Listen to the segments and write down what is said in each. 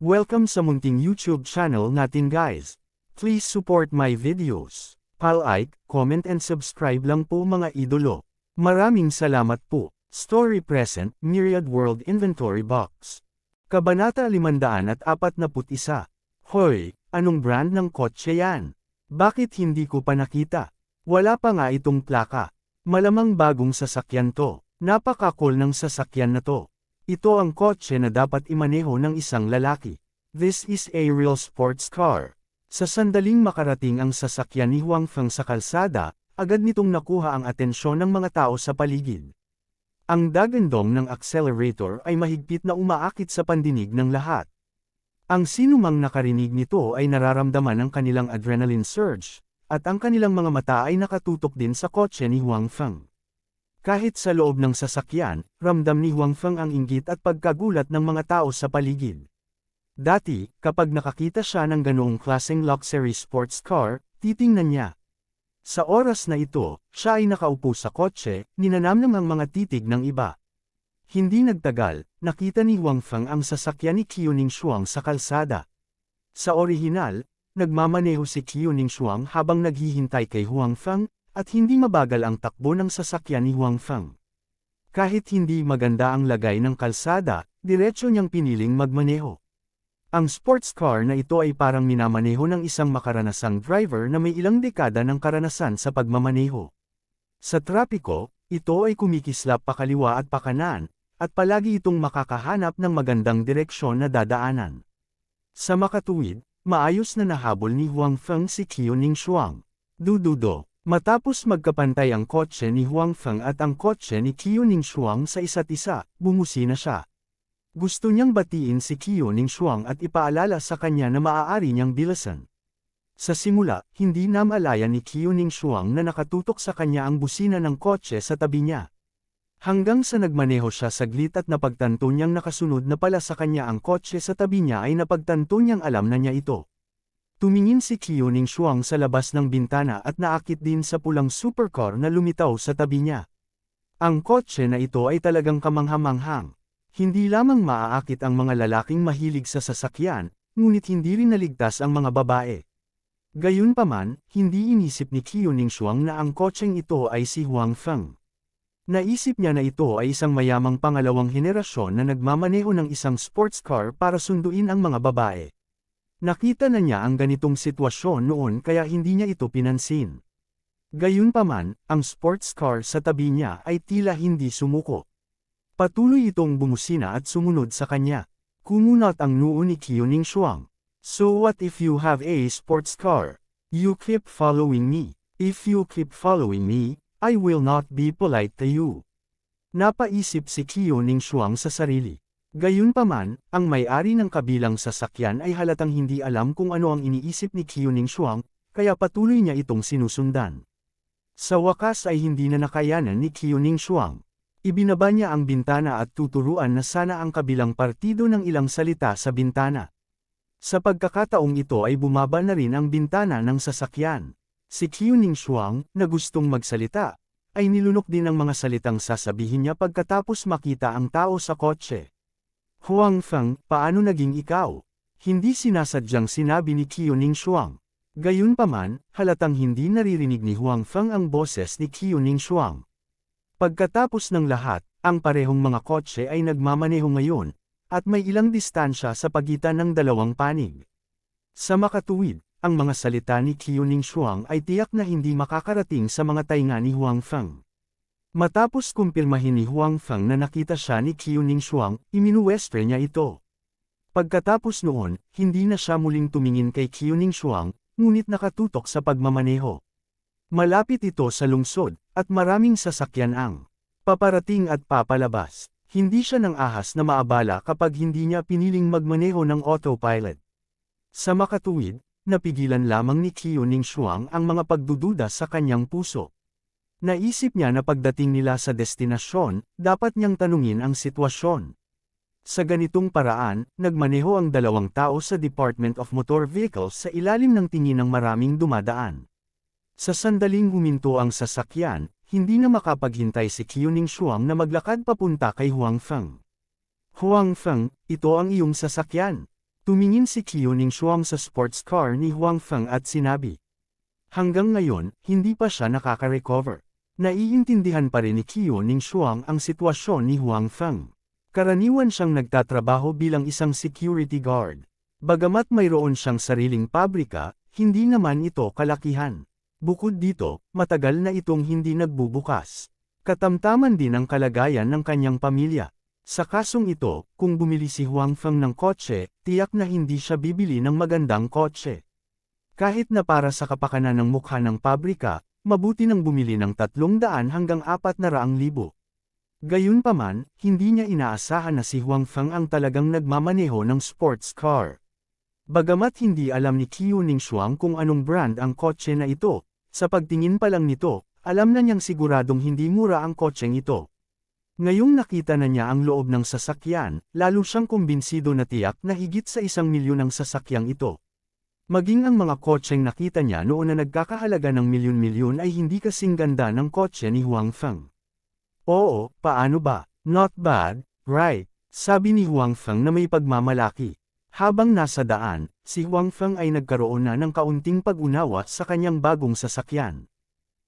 Welcome sa munting YouTube channel natin guys. Please support my videos. Like, comment and subscribe lang po mga idolo. Maraming salamat po. Story Present, Myriad World Inventory Box. Kabanata 541. Hoy, anong brand ng kotse yan? Bakit hindi ko pa nakita? Wala pa nga itong plaka. Malamang bagong sasakyan to. Napaka-cool ng sasakyan na to. Ito ang kotse na dapat imaneho ng isang lalaki. This is a real sports car. Sa sandaling makarating ang sasakyan ni Huang Feng sa kalsada, agad nitong nakuha ang atensyon ng mga tao sa paligid. Ang dagandong ng accelerator ay mahigpit na umaakit sa pandinig ng lahat. Ang sinumang nakarinig nito ay nararamdaman ang kanilang adrenaline surge, at ang kanilang mga mata ay nakatutok din sa kotse ni Huang Feng. Kahit sa loob ng sasakyan, ramdam ni Huang Feng ang inggit at pagkagulat ng mga tao sa paligid. Dati, kapag nakakita siya ng ganoong klaseng luxury sports car, titingnan niya. Sa oras na ito, siya ay nakaupo sa kotse, ninanamnam ang mga titig ng iba. Hindi nagtagal, nakita ni Huang Feng ang sasakyan ni Qiu Ningshuang sa kalsada. Sa orihinal, nagmamaneho si Qiu Ningshuang habang naghihintay kay Huang Feng, at hindi mabagal ang takbo ng sasakyan ni Huang Feng. Kahit hindi maganda ang lagay ng kalsada, diretso niyang piniling magmaneho. Ang sports car na ito ay parang minamaneho ng isang makaranasang driver na may ilang dekada ng karanasan sa pagmamaneho. Sa trapiko, ito ay kumikislap pakaliwa at pakanan, at palagi itong makakahanap ng magandang direksyon na dadaanan. Sa makatuwid, maayos na nahabol ni Huang Feng si Qiu Ningshuang. Dududo. Matapos magkapantay ang kotse ni Huang Feng at ang kotse ni Qiu Ningshuang sa isa't isa, bumusina siya. Gusto niyang batiin si Qiu Ningshuang at ipaalala sa kanya na maaari niyang bilasan. Sa simula, hindi namalaya ni Qiu Ningshuang na nakatutok sa kanya ang busina ng kotse sa tabi niya. Hanggang sa nagmaneho siya saglit at napagtanto niyang nakasunod na pala sa kanya ang kotse sa tabi niya ay napagtanto niyang alam na niya ito. Tumingin si Qiu Ningshuang sa labas ng bintana at naakit din sa pulang supercar na lumitaw sa tabi niya. Ang kotse na ito ay talagang kamanghamanghang. Hindi lamang maaakit ang mga lalaking mahilig sa sasakyan, ngunit hindi rin naligtas ang mga babae. Gayunpaman, hindi inisip ni Qiu Ningshuang na ang kotseng ito ay si Huang Feng. Naisip niya na ito ay isang mayamang pangalawang henerasyon na nagmamaneho ng isang sports car para sunduin ang mga babae. Nakita na niya ang ganitong sitwasyon noon kaya hindi niya ito pinansin. Gayunpaman, ang sports car sa tabi niya ay tila hindi sumuko. Patuloy itong bumusina at sumunod sa kanya. Kumunat ang noo ni Qiu Ningshuang. So what if you have a sports car? You keep following me. If you keep following me, I will not be polite to you. Napaisip si Qiu Ningshuang sa sarili. Gayunpaman, ang may-ari ng kabilang sasakyan ay halatang hindi alam kung ano ang iniisip ni Qiu Ningshuang, kaya patuloy niya itong sinusundan. Sa wakas ay hindi na nakayanan ni Qiu Ningshuang. Ibinaba niya ang bintana at tuturuan na sana ang kabilang partido ng ilang salita sa bintana. Sa pagkakataong ito ay bumaba na rin ang bintana ng sasakyan. Si Qiu Ningshuang, na gustong magsalita, ay nilunok din ang mga salitang sasabihin niya pagkatapos makita ang tao sa kotse. Huang Feng, paano naging ikaw? Hindi sinasadyang sinabi ni Qiu Ningshuang. Gayunpaman, halatang hindi naririnig ni Huang Feng ang boses ni Qiu Ningshuang. Pagkatapos ng lahat, ang parehong mga kotse ay nagmamaneho ngayon, at may ilang distansya sa pagitan ng dalawang panig. Sa makatuwid, ang mga salita ni Qiu Ningshuang ay tiyak na hindi makakarating sa mga tainga ni Huang Feng. Matapos kumpirmahin ni Huang Feng na nakita siya ni Qiu Ningshuang, iminuwestre niya ito. Pagkatapos noon, hindi na siya muling tumingin kay Qiu Ningshuang, ngunit nakatutok sa pagmamaneho. Malapit ito sa lungsod, at maraming sasakyan ang paparating at papalabas. Hindi siya nang ahas na maabala kapag hindi niya piniling magmaneho ng autopilot. Sa makatuwid, napigilan lamang ni Qiu Ningshuang ang mga pagdududa sa kanyang puso. Naisip niya na pagdating nila sa destinasyon, dapat niyang tanungin ang sitwasyon. Sa ganitong paraan, nagmaneho ang dalawang tao sa Department of Motor Vehicles sa ilalim ng tingin ng maraming dumadaan. Sa sandaling huminto ang sasakyan, hindi na makapaghintay si Qiu Ningshuang na maglakad papunta kay Huang Feng. Huang Feng, ito ang iyong sasakyan. Tumingin si Qiuning Shuang sa sports car ni Huang Feng at sinabi. Hanggang ngayon, hindi pa siya nakaka-recover. Naiintindihan pa rin ni Qiuning Shuang ang sitwasyon ni Huang Feng. Karaniwan siyang nagtatrabaho bilang isang security guard. Bagamat mayroon siyang sariling pabrika, hindi naman ito kalakihan. Bukod dito, matagal na itong hindi nagbubukas. Katamtaman din ang kalagayan ng kanyang pamilya. Sa kasong ito, kung bumili si Huang Feng ng kotse, tiyak na hindi siya bibili ng magandang kotse. Kahit na para sa kapakanan ng mukha ng pabrika, mabuti nang bumili ng 300 hanggang 400,000. Gayunpaman, hindi niya inaasahan na si Huang Feng ang talagang nagmamaneho ng sports car. Bagamat hindi alam ni Qiuning Shuang kung anong brand ang kotse na ito, sa pagtingin pa lang nito, alam na niyang siguradong hindi mura ang kotseng ito. Ngayong nakita na niya ang loob ng sasakyan, lalo siyang kumbinsido na tiyak na higit sa 1,000,000 ang sasakyang ito. Maging ang mga kotseng nakita niya noon na nagkakahalaga ng milyon-milyon ay hindi kasing ganda ng kotse ni Huang Feng. Oo, paano ba? Not bad, right? Sabi ni Huang Feng na may pagmamalaki. Habang nasa daan, si Huang Feng ay nagkaroon na ng kaunting pag-unawa sa kanyang bagong sasakyan.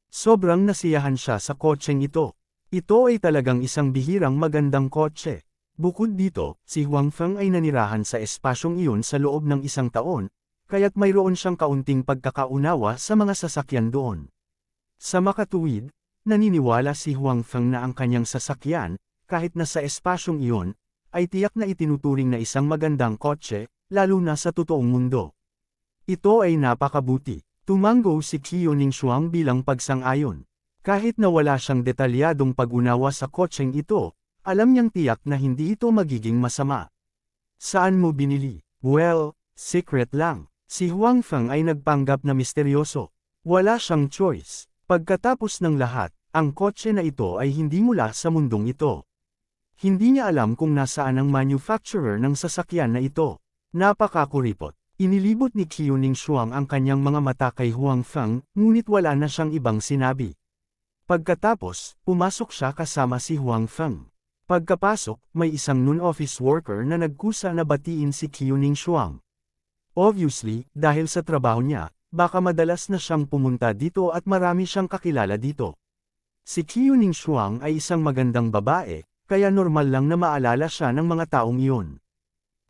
Sobrang nasiyahan siya sa kotseng ito. Ito ay talagang isang bihirang magandang kotse. Bukod dito, si Huang Feng ay nanirahan sa espasyong iyon sa loob ng 1 taon, kaya't mayroon siyang kaunting pagkakaunawa sa mga sasakyan doon. Sa makatuwid, naniniwala si Huang Feng na ang kanyang sasakyan, kahit na sa espasyong iyon, ay tiyak na itinuturing na isang magandang kotse, lalo na sa totoong mundo. Ito ay napakabuti. Tumango si Qiuning Shuang bilang pagsang-ayon. Kahit na wala siyang detalyadong pag-unawa sa kotseng ito, alam niyang tiyak na hindi ito magiging masama. Saan mo binili? Well, secret lang. Si Huang Feng ay nagpanggap na misteryoso. Wala siyang choice. Pagkatapos ng lahat, ang kotse na ito ay hindi mula sa mundong ito. Hindi niya alam kung nasaan ang manufacturer ng sasakyan na ito. Napakakuripot. Inilibot ni Qiuning Shuang ang kanyang mga mata kay Huang Feng, ngunit wala na siyang ibang sinabi. Pagkatapos, pumasok siya kasama si Huang Feng. Pagkapasok, may isang non-office worker na nagkusa na batiin si Qiuning Shuang. Obviously, dahil sa trabaho niya, baka madalas na siyang pumunta dito at marami siyang kakilala dito. Si Qiuning Shuang ay isang magandang babae, kaya normal lang na maalala siya ng mga taong iyon.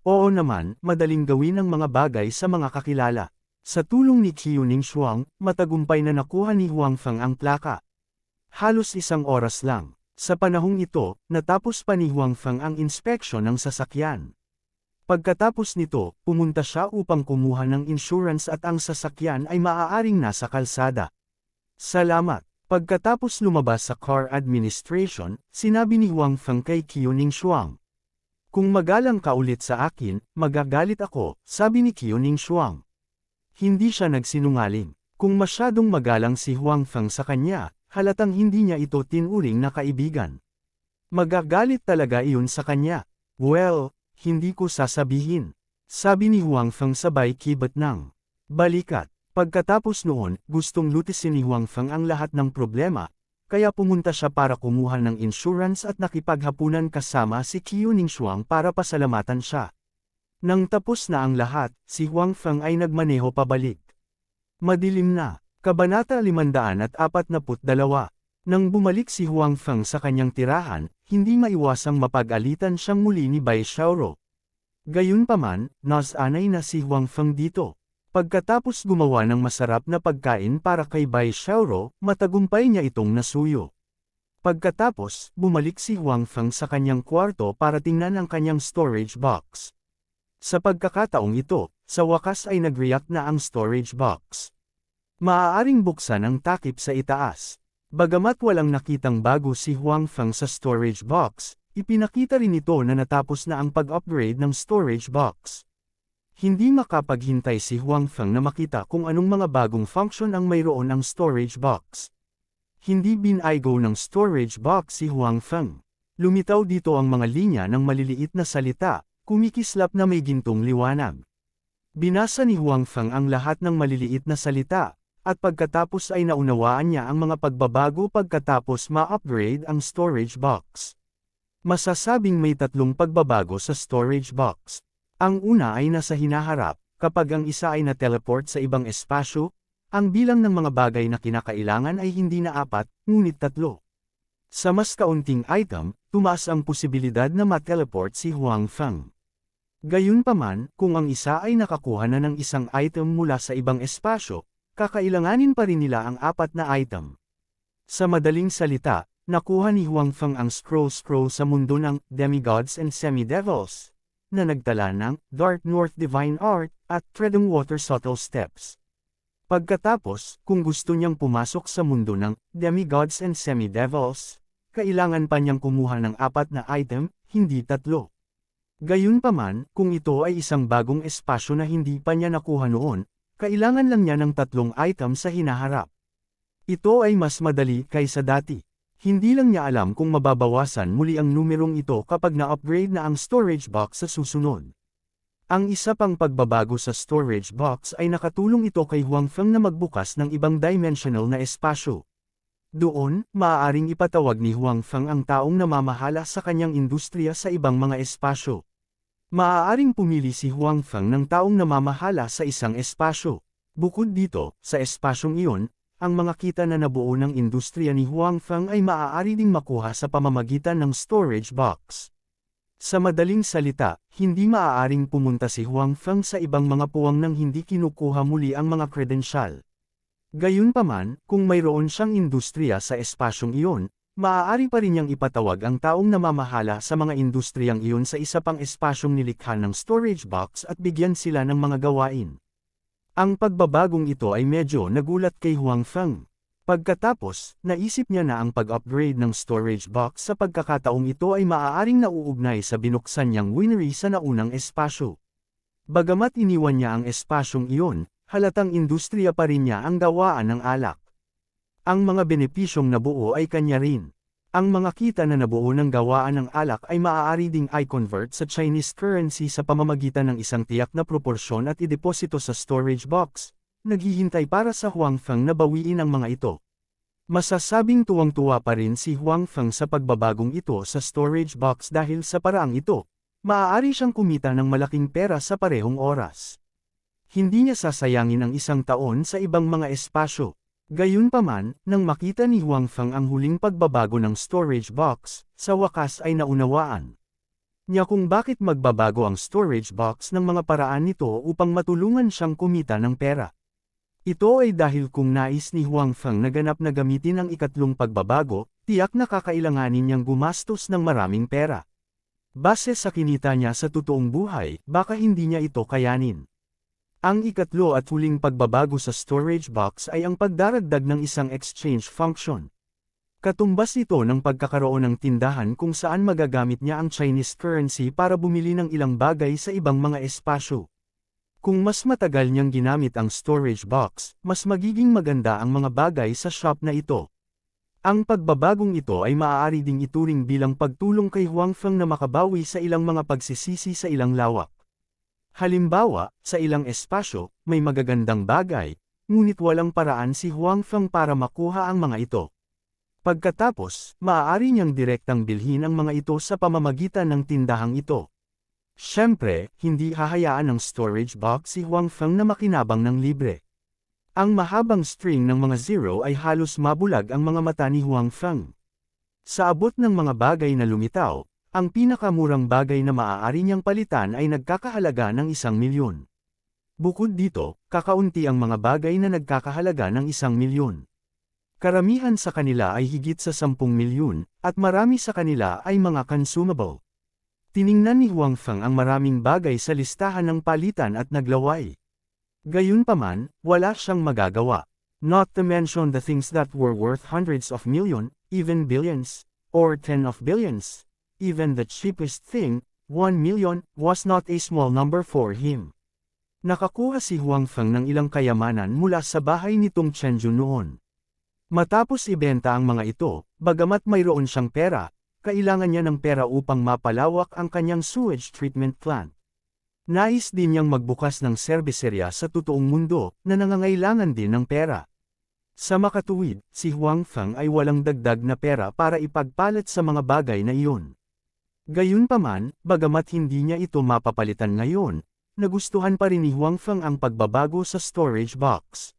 Oo naman, madaling gawin ang mga bagay sa mga kakilala. Sa tulong ni Qiuning Shuang, matagumpay na nakuha ni Huang Feng ang plaka. Halos 1 oras lang. Sa panahong ito, natapos pa ni Huang Feng ang inspeksyon ng sasakyan. Pagkatapos nito, pumunta siya upang kumuha ng insurance at ang sasakyan ay maaaring nasa kalsada. Salamat. Pagkatapos lumabas sa car administration, sinabi ni Huang Feng kay Qiuning Shuang. Kung magalang ka ulit sa akin, magagalit ako, sabi ni Qiuning Shuang. Hindi siya nagsinungaling. Kung masyadong magalang si Huang Feng sa kanya, halatang hindi niya ito tinuring na kaibigan. Magagalit talaga iyon sa kanya. Well, hindi ko sasabihin. Sabi ni Huang Feng sabay kibat ng balikat. Pagkatapos noon, gustong lutisin ni Huang Feng ang lahat ng problema, kaya pumunta siya para kumuha ng insurance at nakipaghapunan kasama si Qiuning Shuang para pasalamatan siya. Nang tapos na ang lahat, si Huang Feng ay nagmaneho pabalik. Madilim na. Kabanata 542. Nang bumalik si Huang Feng sa kanyang tirahan, hindi maiwasang mapag-alitan siyang muli ni Bai Xiaoro. Gayunpaman, nasanay na si Huang Feng dito. Pagkatapos gumawa ng masarap na pagkain para kay Bai Xiaoro, matagumpay niya itong nasuyo. Pagkatapos, bumalik si Huang Feng sa kanyang kwarto para tingnan ang kanyang storage box. Sa pagkakataong ito, sa wakas ay nag-react na ang storage box. Maaaring buksan ang takip sa itaas. Bagamat walang nakitang bago si Huang Feng sa storage box, ipinakita rin ito na natapos na ang pag-upgrade ng storage box. Hindi makapaghintay si Huang Feng na makita kung anong mga bagong function ang mayroon ang storage box. Hindi binaygo ng storage box si Huang Feng. Lumitaw dito ang mga linya ng maliliit na salita, kumikislap na may gintong liwanag. Binasa ni Huang Feng ang lahat ng maliliit na salita, at pagkatapos ay naunawaan niya ang mga pagbabago pagkatapos ma-upgrade ang storage box. Masasabing may 3 pagbabago sa storage box. Ang una ay nasa hinaharap, kapag ang isa ay na-teleport sa ibang espasyo, ang bilang ng mga bagay na kinakailangan ay hindi na 4, ngunit 3. Sa mas kaunting item, tumaas ang posibilidad na ma-teleport si Huang Feng. Gayunpaman, kung ang isa ay nakakuha na ng isang item mula sa ibang espasyo, kakailanganin pa rin nila ang 4 na item. Sa madaling salita, nakuha ni Huang Feng ang scroll sa mundo ng demigods and semi-devils, na nagtala ng Dark North Divine Art at Treading Water Subtle Steps. Pagkatapos, kung gusto niyang pumasok sa mundo ng demigods and semi-devils, kailangan pa niyang kumuha ng 4 na item, hindi 3. Gayunpaman, kung ito ay isang bagong espasyo na hindi pa niya nakuha noon, kailangan lang niya ng 3 item sa hinaharap. Ito ay mas madali kaysa dati. Hindi lang niya alam kung mababawasan muli ang numerong ito kapag na-upgrade na ang storage box sa susunod. Ang isa pang pagbabago sa storage box ay nakatulong ito kay Huang Feng na magbukas ng ibang dimensional na espasyo. Doon, maaaring ipatawag ni Huang Feng ang taong namamahala sa kanyang industriya sa ibang mga espasyo. Maaaring pumili si Huang Feng ng taong namamahala sa isang espasyo. Bukod dito, sa espasyong iyon, ang mga kita na nabuo ng industriya ni Huang Feng ay maaari ding makuha sa pamamagitan ng storage box. Sa madaling salita, hindi maaaring pumunta si Huang Feng sa ibang mga puwang nang hindi kinukuha muli ang mga kredensyal. Gayunpaman, kung mayroon siyang industriya sa espasyong iyon, maaari pa rin niyang ipatawag ang taong namamahala sa mga industriyang iyon sa isa pang espasyong nilikha ng storage box at bigyan sila ng mga gawain. Ang pagbabagong ito ay medyo nagulat kay Huang Feng. Pagkatapos, naisip niya na ang pag-upgrade ng storage box sa pagkakataong ito ay maaaring nauugnay sa binuksan niyang winery sa naunang espasyo. Bagamat iniwan niya ang espasyong iyon, halatang industriya pa rin niya ang gawaan ng alak. Ang mga benepisyong nabuo ay kanya rin. Ang mga kita na nabuo ng gawaan ng alak ay maaari ding i-convert sa Chinese currency sa pamamagitan ng isang tiyak na proporsyon at ideposito sa storage box. Naghihintay para sa Huang Feng na bawiin ang mga ito. Masasabing tuwang-tuwa pa rin si Huang Feng sa pagbabagong ito sa storage box dahil sa paraang ito, maaari siyang kumita ng malaking pera sa parehong oras. Hindi niya sasayangin ang isang taon sa ibang mga espasyo. Gayunpaman, nang makita ni Huang Feng ang huling pagbabago ng storage box, sa wakas ay naunawaan niya kung bakit magbabago ang storage box ng mga paraan nito upang matulungan siyang kumita ng pera. Ito ay dahil kung nais ni Huang Feng na ganap na gamitin ang ikatlong pagbabago, tiyak na kakailanganin niyang gumastos ng maraming pera. Base sa kinita niya sa totoong buhay, baka hindi niya ito kayanin. Ang ikatlo at huling pagbabago sa storage box ay ang pagdaragdag ng isang exchange function. Katumbas ito ng pagkakaroon ng tindahan kung saan magagamit niya ang Chinese currency para bumili ng ilang bagay sa ibang mga espasyo. Kung mas matagal niyang ginamit ang storage box, mas magiging maganda ang mga bagay sa shop na ito. Ang pagbabagong ito ay maaari ding ituring bilang pagtulong kay Huang Feng na makabawi sa ilang mga pagsisisi sa ilang lawak. Halimbawa, sa ilang espasyo, may magagandang bagay, ngunit walang paraan si Huang Feng para makuha ang mga ito. Pagkatapos, maaari niyang direktang bilhin ang mga ito sa pamamagitan ng tindahang ito. Siyempre, hindi hahayaan ng storage box si Huang Feng na makinabang ng libre. Ang mahabang string ng mga zero ay halos mabulag ang mga mata ni Huang Feng. Sa abot ng mga bagay na lumitaw, ang pinakamurang bagay na maaari niyang palitan ay nagkakahalaga ng 1,000,000. Bukod dito, kakaunti ang mga bagay na nagkakahalaga ng 1,000,000. Karamihan sa kanila ay higit sa 10,000,000, at marami sa kanila ay mga consumable. Tiningnan ni Huang Feng ang maraming bagay sa listahan ng palitan at naglaway. Gayunpaman, wala siyang magagawa. Not to mention the things that were worth hundreds of million, even billions, or 10 of billions. Even the cheapest thing, 1,000,000, was not a small number for him. Nakakuha si Huang Feng ng ilang kayamanan mula sa bahay nitong Chenju noon. Matapos ibenta ang mga ito, bagamat mayroon siyang pera, kailangan niya ng pera upang mapalawak ang kanyang sewage treatment plant. Nais din niyang magbukas ng serbiserya sa totoong mundo, na nangangailangan din ng pera. Sa makatuwid, si Huang Feng ay walang dagdag na pera para ipagpalit sa mga bagay na iyon. Gayunpaman, bagamat hindi niya ito mapapalitan ngayon, nagustuhan pa rin ni Huang Feng ang pagbabago sa storage box.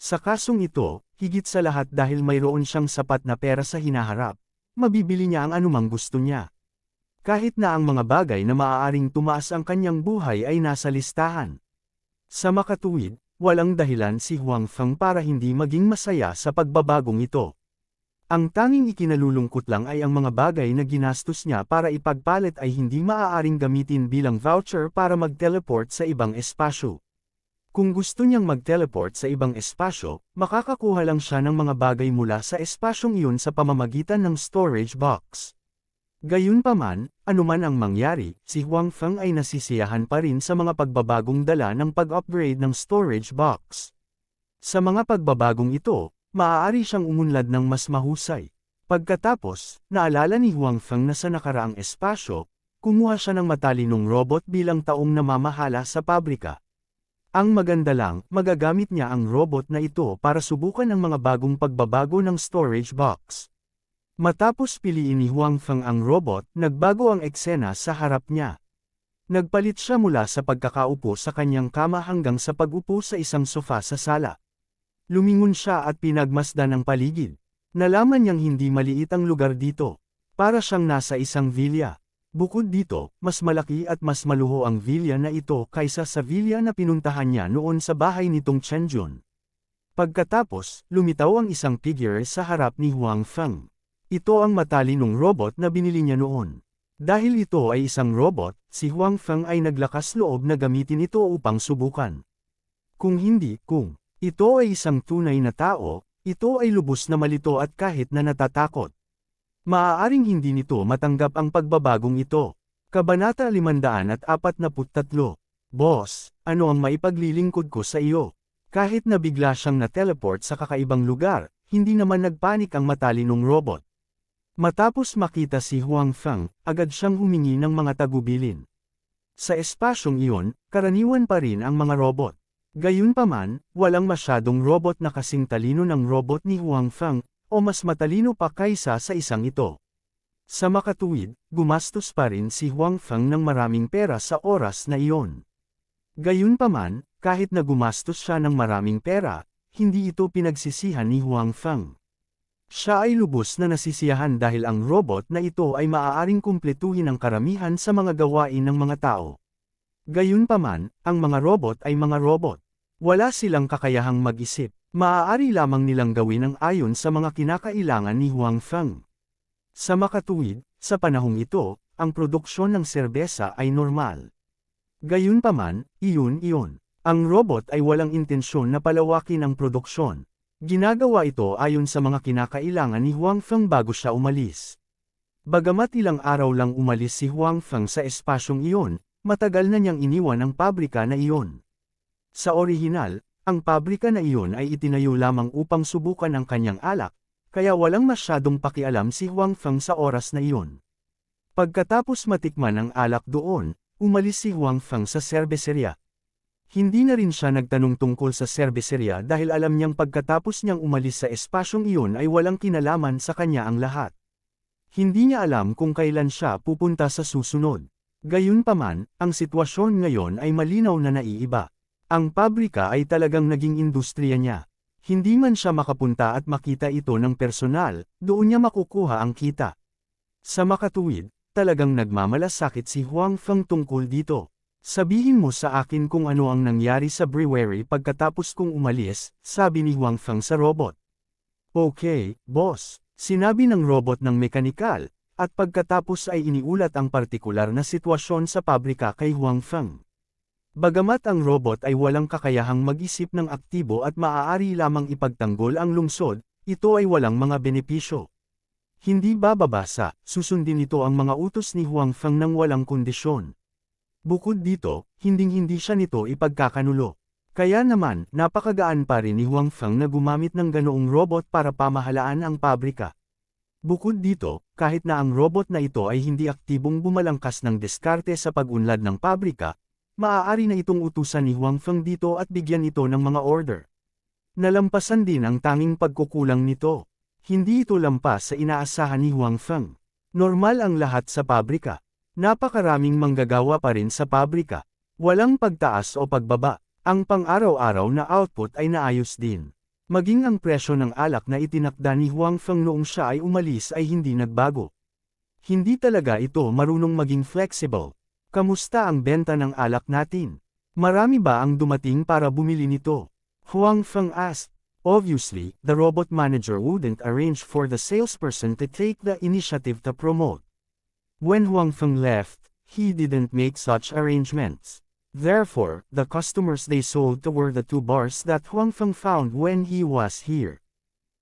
Sa kasong ito, higit sa lahat dahil mayroon siyang sapat na pera sa hinaharap, mabibili niya ang anumang gusto niya. Kahit na ang mga bagay na maaaring tumaas ang kanyang buhay ay nasa listahan. Sa makatuwid, walang dahilan si Huang Feng para hindi maging masaya sa pagbabagong ito. Ang tanging ikinalulungkot lang ay ang mga bagay na ginastos niya para ipagpalit ay hindi maaaring gamitin bilang voucher para mag-teleport sa ibang espasyo. Kung gusto niyang mag-teleport sa ibang espasyo, makakakuha lang siya ng mga bagay mula sa espasyong iyon sa pamamagitan ng storage box. Gayunpaman, anuman ang mangyari, si Huang Feng ay nasisiyahan pa rin sa mga pagbabagong dala ng pag-upgrade ng storage box. Sa mga pagbabagong ito, maaari siyang umunlad ng mas mahusay. Pagkatapos, naalala ni Huang Feng na sa nakaraang espasyo, kumuha siya ng matalinong robot bilang taong namamahala sa pabrika. Ang maganda lang, magagamit niya ang robot na ito para subukan ang mga bagong pagbabago ng storage box. Matapos piliin ni Huang Feng ang robot, nagbago ang eksena sa harap niya. Nagpalit siya mula sa pagkakaupo sa kanyang kama hanggang sa pag-upo sa isang sofa sa sala. Lumingon siya at pinagmasdan ang paligid. Nalaman niyang hindi maliit ang lugar dito. Para siyang nasa isang villa. Bukod dito, mas malaki at mas maluho ang villa na ito kaysa sa villa na pinuntahan niya noon sa bahay nitong Chenjun. Pagkatapos, lumitaw ang isang figure sa harap ni Huang Feng. Ito ang matalinong robot na binili niya noon. Dahil ito ay isang robot, si Huang Feng ay naglakas loob na gamitin ito upang subukan. Kung ito ay isang tunay na tao, ito ay lubos na malito at kahit na natatakot. Maaaring hindi nito matanggap ang pagbabagong ito. Kabanata 543. Boss, ano ang maipaglilingkod ko sa iyo? Kahit na bigla siyang na-teleport sa kakaibang lugar, hindi naman nagpanik ang matalinong robot. Matapos makita si Huang Feng, agad siyang humingi ng mga tagubilin. Sa espasyong iyon, karaniwan pa rin ang mga robot. Gayunpaman, walang masyadong robot na kasing talino ng robot ni Huang Feng, o mas matalino pa kaysa sa isang ito. Sa makatuwid, gumastos pa rin si Huang Feng ng maraming pera sa oras na iyon. Gayunpaman, kahit na gumastos siya ng maraming pera, hindi ito pinagsisihan ni Huang Feng. Siya ay lubos na nasisiyahan dahil ang robot na ito ay maaaring kumpletuhin ang karamihan sa mga gawain ng mga tao. Gayunpaman, ang mga robot ay mga robot. Wala silang kakayahang mag-isip. Maaari lamang nilang gawin ang ayon sa mga kinakailangan ni Huang Feng. Sa makatuwid, sa panahong ito, ang produksyon ng serbesa ay normal. Gayunpaman, iyon. Ang robot ay walang intensyon na palawakin ang produksyon. Ginagawa ito ayon sa mga kinakailangan ni Huang Feng bago siya umalis. Bagamat ilang araw lang umalis si Huang Feng sa espasyong iyon, matagal na niyang iniwan ang pabrika na iyon. Sa orihinal, ang pabrika na iyon ay itinayo lamang upang subukan ang kanyang alak, kaya walang masyadong pakialam si Huang Feng sa oras na iyon. Pagkatapos matikman ang alak doon, umalis si Huang Feng sa serbeserya. Hindi na rin siya nagtanong tungkol sa serbeserya dahil alam niyang pagkatapos niyang umalis sa espasyong iyon ay walang kinalaman sa kanya ang lahat. Hindi niya alam kung kailan siya pupunta sa susunod. Gayunpaman, ang sitwasyon ngayon ay malinaw na naiiba. Ang pabrika ay talagang naging industriya niya. Hindi man siya makapunta at makita ito ng personal, doon niya makukuha ang kita. Sa makatuwid, talagang nagmamalasakit si Huang Feng tungkol dito. Sabihin mo sa akin kung ano ang nangyari sa brewery pagkatapos kong umalis, sabi ni Huang Feng sa robot. Okay, boss, sinabi ng robot ng mekanikal, at pagkatapos ay iniulat ang partikular na sitwasyon sa pabrika kay Huang Feng. Bagamat ang robot ay walang kakayahang mag-isip ng aktibo at maaari lamang ipagtanggol ang lungsod, ito ay walang mga benepisyo. Hindi bababasa, susundin ito ang mga utos ni Huang Feng nang walang kondisyon. Bukod dito, hinding-hindi siya nito ipagkakanulo. Kaya naman, napakagaan pa rin ni Huang Feng na gumamit ng ganoong robot para pamahalaan ang pabrika. Bukod dito, kahit na ang robot na ito ay hindi aktibong bumalangkas ng diskarte sa pag-unlad ng pabrika, maaari na itong utusan ni Huang Feng dito at bigyan ito ng mga order. Nalampasan din ang tanging pagkukulang nito. Hindi ito lampas sa inaasahan ni Huang Feng. Normal ang lahat sa pabrika. Napakaraming manggagawa pa rin sa pabrika. Walang pagtaas o pagbaba. Ang pang-araw-araw na output ay naayos din. Maging ang presyo ng alak na itinakda ni Huang Feng noong siya ay umalis ay hindi nagbago. Hindi talaga ito marunong maging flexible. Kamusta ang benta ng alak natin? Marami ba ang dumating para bumili nito? Huang Feng asked. Obviously, the robot manager wouldn't arrange for the salesperson to take the initiative to promote. When Huang Feng left, he didn't make such arrangements. Therefore, the customers they sold to were the 2 bars that Huang Feng found when he was here.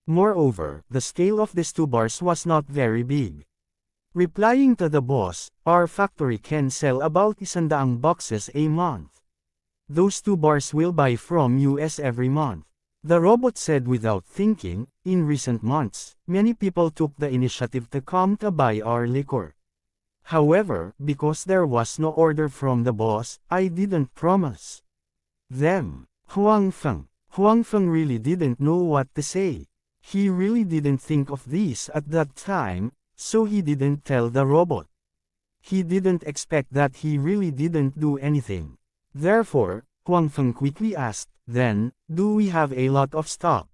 Moreover, the scale of these 2 bars was not very big. Replying to the boss, our factory can sell about 100 boxes a month. Those 2 bars will buy from us every month. The robot said without thinking. In recent months, many people took the initiative to come to buy our liquor. However, because there was no order from the boss, I didn't promise them. Huang Feng really didn't know what to say. He really didn't think of this at that time, so he didn't tell the robot. He didn't expect that he really didn't do anything. Therefore, Huang Feng quickly asked, then, do we have a lot of stock?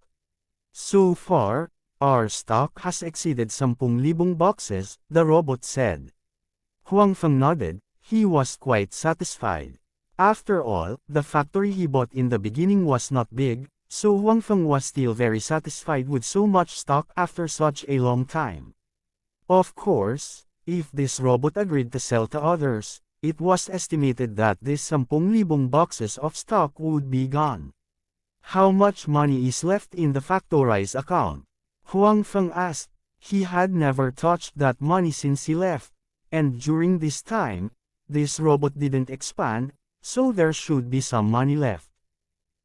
So far, our stock has exceeded 10,000 boxes, the robot said. Huang Feng nodded. He was quite satisfied. After all, the factory he bought in the beginning was not big, so Huang Feng was still very satisfied with so much stock after such a long time. Of course, if this robot agreed to sell to others, it was estimated that these 10,000 boxes of stock would be gone. How much money is left in the factory's account? Huang Feng asked. He had never touched that money since he left, and during this time, this robot didn't expand, so there should be some money left.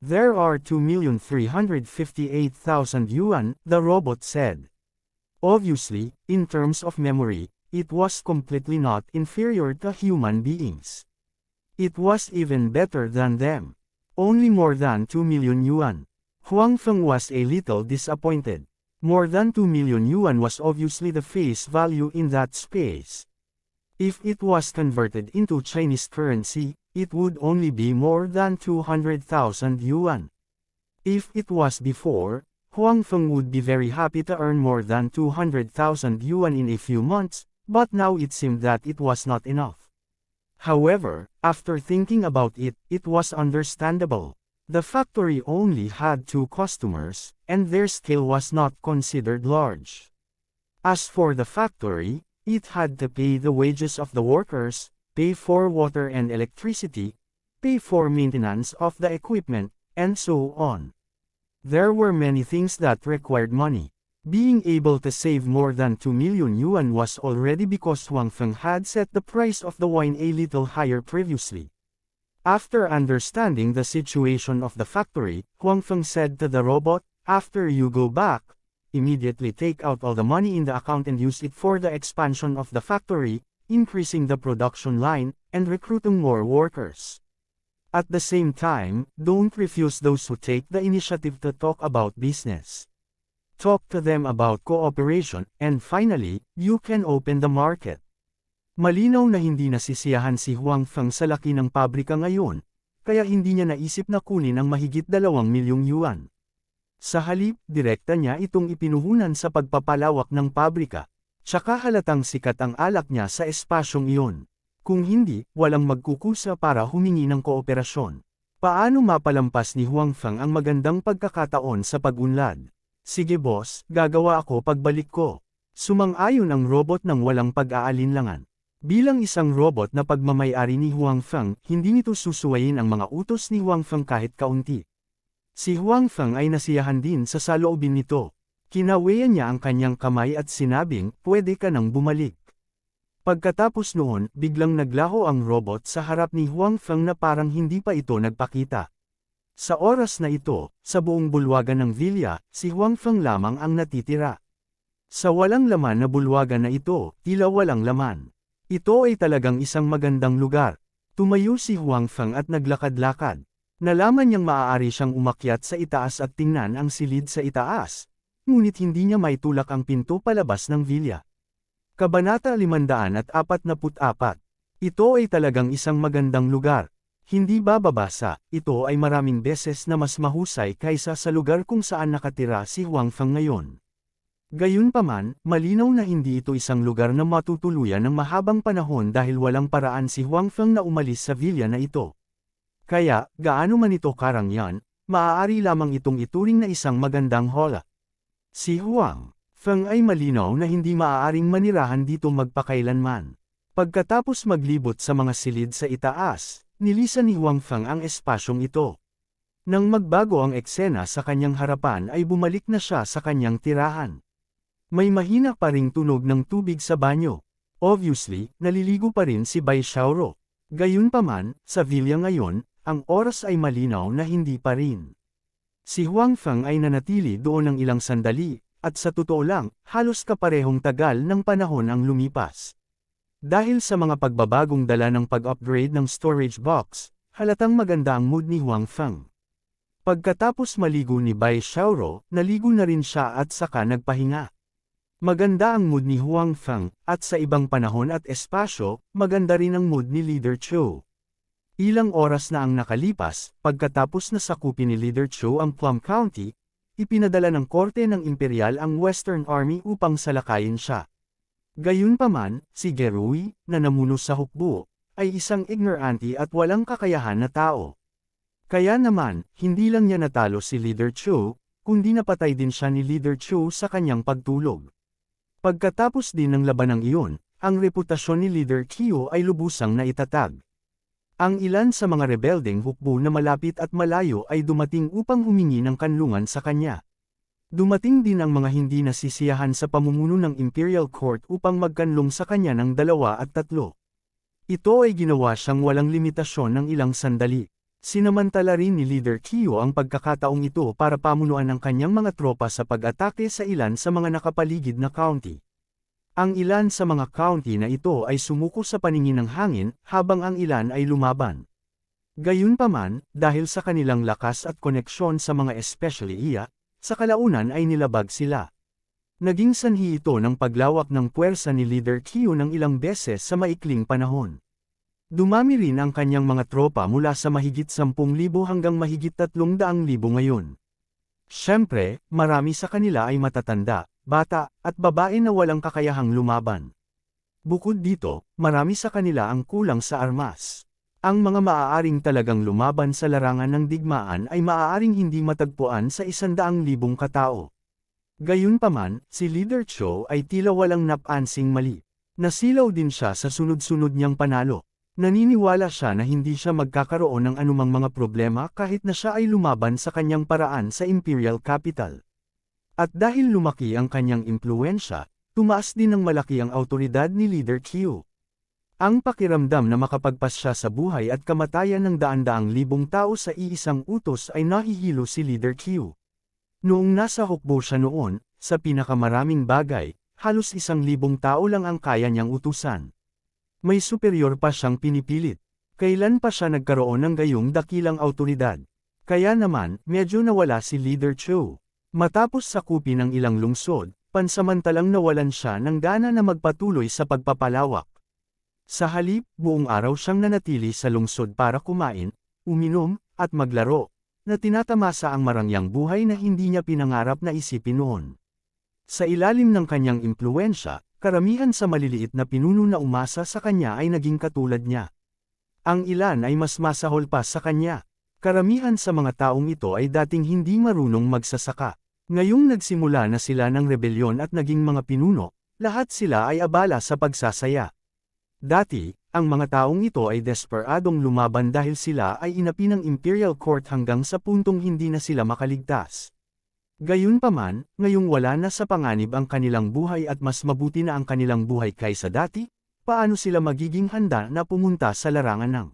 There are 2,358,000 yuan, the robot said. Obviously, in terms of memory, it was completely not inferior to human beings. It was even better than them. Only more than 2 million yuan. Huang Feng was a little disappointed. More than 2 million yuan was obviously the face value in that space. If it was converted into Chinese currency, it would only be more than 200,000 yuan. If it was before, Huang Feng would be very happy to earn more than 200,000 yuan in a few months, but now it seemed that it was not enough. However, after thinking about it, it was understandable. The factory only had 2 customers, and their scale was not considered large. As for the factory, it had to pay the wages of the workers, pay for water and electricity, pay for maintenance of the equipment, and so on. There were many things that required money. Being able to save more than 2 million yuan was already because Huang Feng had set the price of the wine a little higher previously. After understanding the situation of the factory, Huang Feng said to the robot, after you go back, immediately take out all the money in the account and use it for the expansion of the factory, increasing the production line, and recruiting more workers. At the same time, don't refuse those who take the initiative to talk about business. Talk to them about cooperation, and finally, you can open the market. Malinaw na hindi nasisiyahan si Huang Feng sa laki ng pabrika ngayon, kaya hindi niya naisip na kunin ang mahigit 2 milyong yuan. Sa halip, direkta niya itong ipinuhunan sa pagpapalawak ng pabrika, tsaka halatang sikat ang alak niya sa espasyong iyon. Kung hindi, walang magkukusa para humingi ng kooperasyon. Paano mapalampas ni Huang Feng ang magandang pagkakataon sa pag-unlad? Sige boss, gagawa ako pagbalik ko. Sumang-ayon ang robot ng walang pag-aalinlangan. Bilang isang robot na pagmamay-ari ni Huang Feng, hindi nito susuwayin ang mga utos ni Huang Feng kahit kaunti. Si Huang Feng ay nasiyahan din sa saloobin nito. Kinawayan niya ang kanyang kamay at sinabing, pwede ka nang bumalik. Pagkatapos noon, biglang naglaho ang robot sa harap ni Huang Feng na parang hindi pa ito nagpakita. Sa oras na ito, sa buong bulwagan ng villa, si Huang Feng lamang ang natitira. Sa walang laman na bulwagan na ito, tila walang laman. Ito ay talagang isang magandang lugar. Tumayo si Huang Feng at naglakad-lakad. Nalaman niyang maaari siyang umakyat sa itaas at tingnan ang silid sa itaas, ngunit hindi niya maitulak ang pinto palabas ng villa. Kabanata 544. Ito ay talagang isang magandang lugar. Hindi ba babasa, ito ay maraming beses na mas mahusay kaysa sa lugar kung saan nakatira si Huang Feng ngayon. Gayunpaman, malinaw na hindi ito isang lugar na matutuluyan ng mahabang panahon dahil walang paraan si Huang Feng na umalis sa villa na ito. Kaya, gaano man ito karangyan, maaari lamang itong ituring na isang magandang hola. Si Huang Feng ay malinaw na hindi maaaring manirahan dito magpakailanman. Pagkatapos maglibot sa mga silid sa itaas, nilisan ni Huang Feng ang espasyong ito. Nang magbago ang eksena sa kanyang harapan ay bumalik na siya sa kanyang tirahan. May mahina pa ring tunog ng tubig sa banyo. Obviously, naliligo pa rin si Bai Xiaoro. Gayunpaman, sa villa ngayon, ang oras ay malinaw na hindi pa rin. Si Huang Feng ay nanatili doon ng ilang sandali, at sa totoo lang, halos kaparehong tagal ng panahon ang lumipas. Dahil sa mga pagbabagong dala ng pag-upgrade ng storage box, halatang maganda ang mood ni Huang Feng. Pagkatapos maligo ni Bai Xiaoro, naligo na rin siya at saka nagpahinga. Maganda ang mood ni Huang Feng, at sa ibang panahon at espasyo, maganda rin ang mood ni Leader Chou. Ilang oras na ang nakalipas, pagkatapos na sakupin ni Leader Chou ang Plum County, ipinadala ng korte ng imperial ang Western Army upang salakayin siya. Gayunpaman, si Gerui, na namuno sa hukbo, ay isang ignorante at walang kakayahan na tao. Kaya naman, hindi lang niya natalo si Leader Chou, kundi napatay din siya ni Leader Chou sa kanyang pagtulog. Pagkatapos din ng labanang iyon, ang reputasyon ni Leader Qiu ay lubusang naitatag. Ang ilan sa mga rebeldeng hukbo na malapit at malayo ay dumating upang humingi ng kanlungan sa kanya. Dumating din ang mga hindi nasisiyahan sa pamumuno ng Imperial Court upang magkanlong sa kanya ng 2 at 3. Ito ay ginawa siyang walang limitasyon ng ilang sandali. Sinamantala rin ni Leader Qiu ang pagkakataong ito para pamunuan ang kanyang mga tropa sa pag-atake sa ilan sa mga nakapaligid na county. Ang ilan sa mga county na ito ay sumuko sa paningin ng hangin, habang ang ilan ay lumaban. Gayunpaman, dahil sa kanilang lakas at koneksyon sa mga especially iya, sa kalaunan ay nilabag sila. Naging sanhi ito ng paglawak ng puwersa ni Leader Qiu ng ilang beses sa maikling panahon. Dumami rin ang kanyang mga tropa mula sa mahigit 10,000 hanggang mahigit 300,000 ngayon. Siyempre, marami sa kanila ay matatanda, bata, at babae na walang kakayahang lumaban. Bukod dito, marami sa kanila ang kulang sa armas. Ang mga maaaring talagang lumaban sa larangan ng digmaan ay maaaring hindi matagpuan sa 100,000 katao. Gayunpaman, si Leader Chou ay tila walang napansing mali. Nasilaw din siya sa sunod-sunod niyang panalo. Naniniwala siya na hindi siya magkakaroon ng anumang mga problema kahit na siya ay lumaban sa kanyang paraan sa Imperial Capital. At dahil lumaki ang kanyang impluwensya, tumaas din ng malaki ang awtoridad ni Leader Qiu. Ang pakiramdam na makapagpas siya sa buhay at kamatayan ng daan-daang libong tao sa iisang utos ay nahihilo si Leader Qiu. Noong nasa hukbo siya noon, sa pinakamaraming bagay, halos 1,000 tao lang ang kaya niyang utusan. May superior pa siyang pinipilit. Kailan pa siya nagkaroon ng gayong dakilang awtoridad? Kaya naman, medyo nawala si Leader Chou. Matapos sakupin ng ilang lungsod, pansamantalang nawalan siya ng gana na magpatuloy sa pagpapalawak. Sa halip, buong araw siyang nanatili sa lungsod para kumain, uminom, at maglaro, na tinatamasa ang marangyang buhay na hindi niya pinangarap na isipin noon. Sa ilalim ng kanyang impluwensya, karamihan sa maliliit na pinuno na umasa sa kanya ay naging katulad niya. Ang ilan ay mas masahol pa sa kanya. Karamihan sa mga taong ito ay dating hindi marunong magsasaka. Ngayong nagsimula na sila ng rebelyon at naging mga pinuno, lahat sila ay abala sa pagsasaya. Dati, ang mga taong ito ay desperadong lumaban dahil sila ay inapi ng Imperial Court hanggang sa puntong hindi na sila makaligtas. Gayunpaman, ngayong wala na sa panganib ang kanilang buhay at mas mabuti na ang kanilang buhay kaysa dati, paano sila magiging handa na pumunta sa larangan ng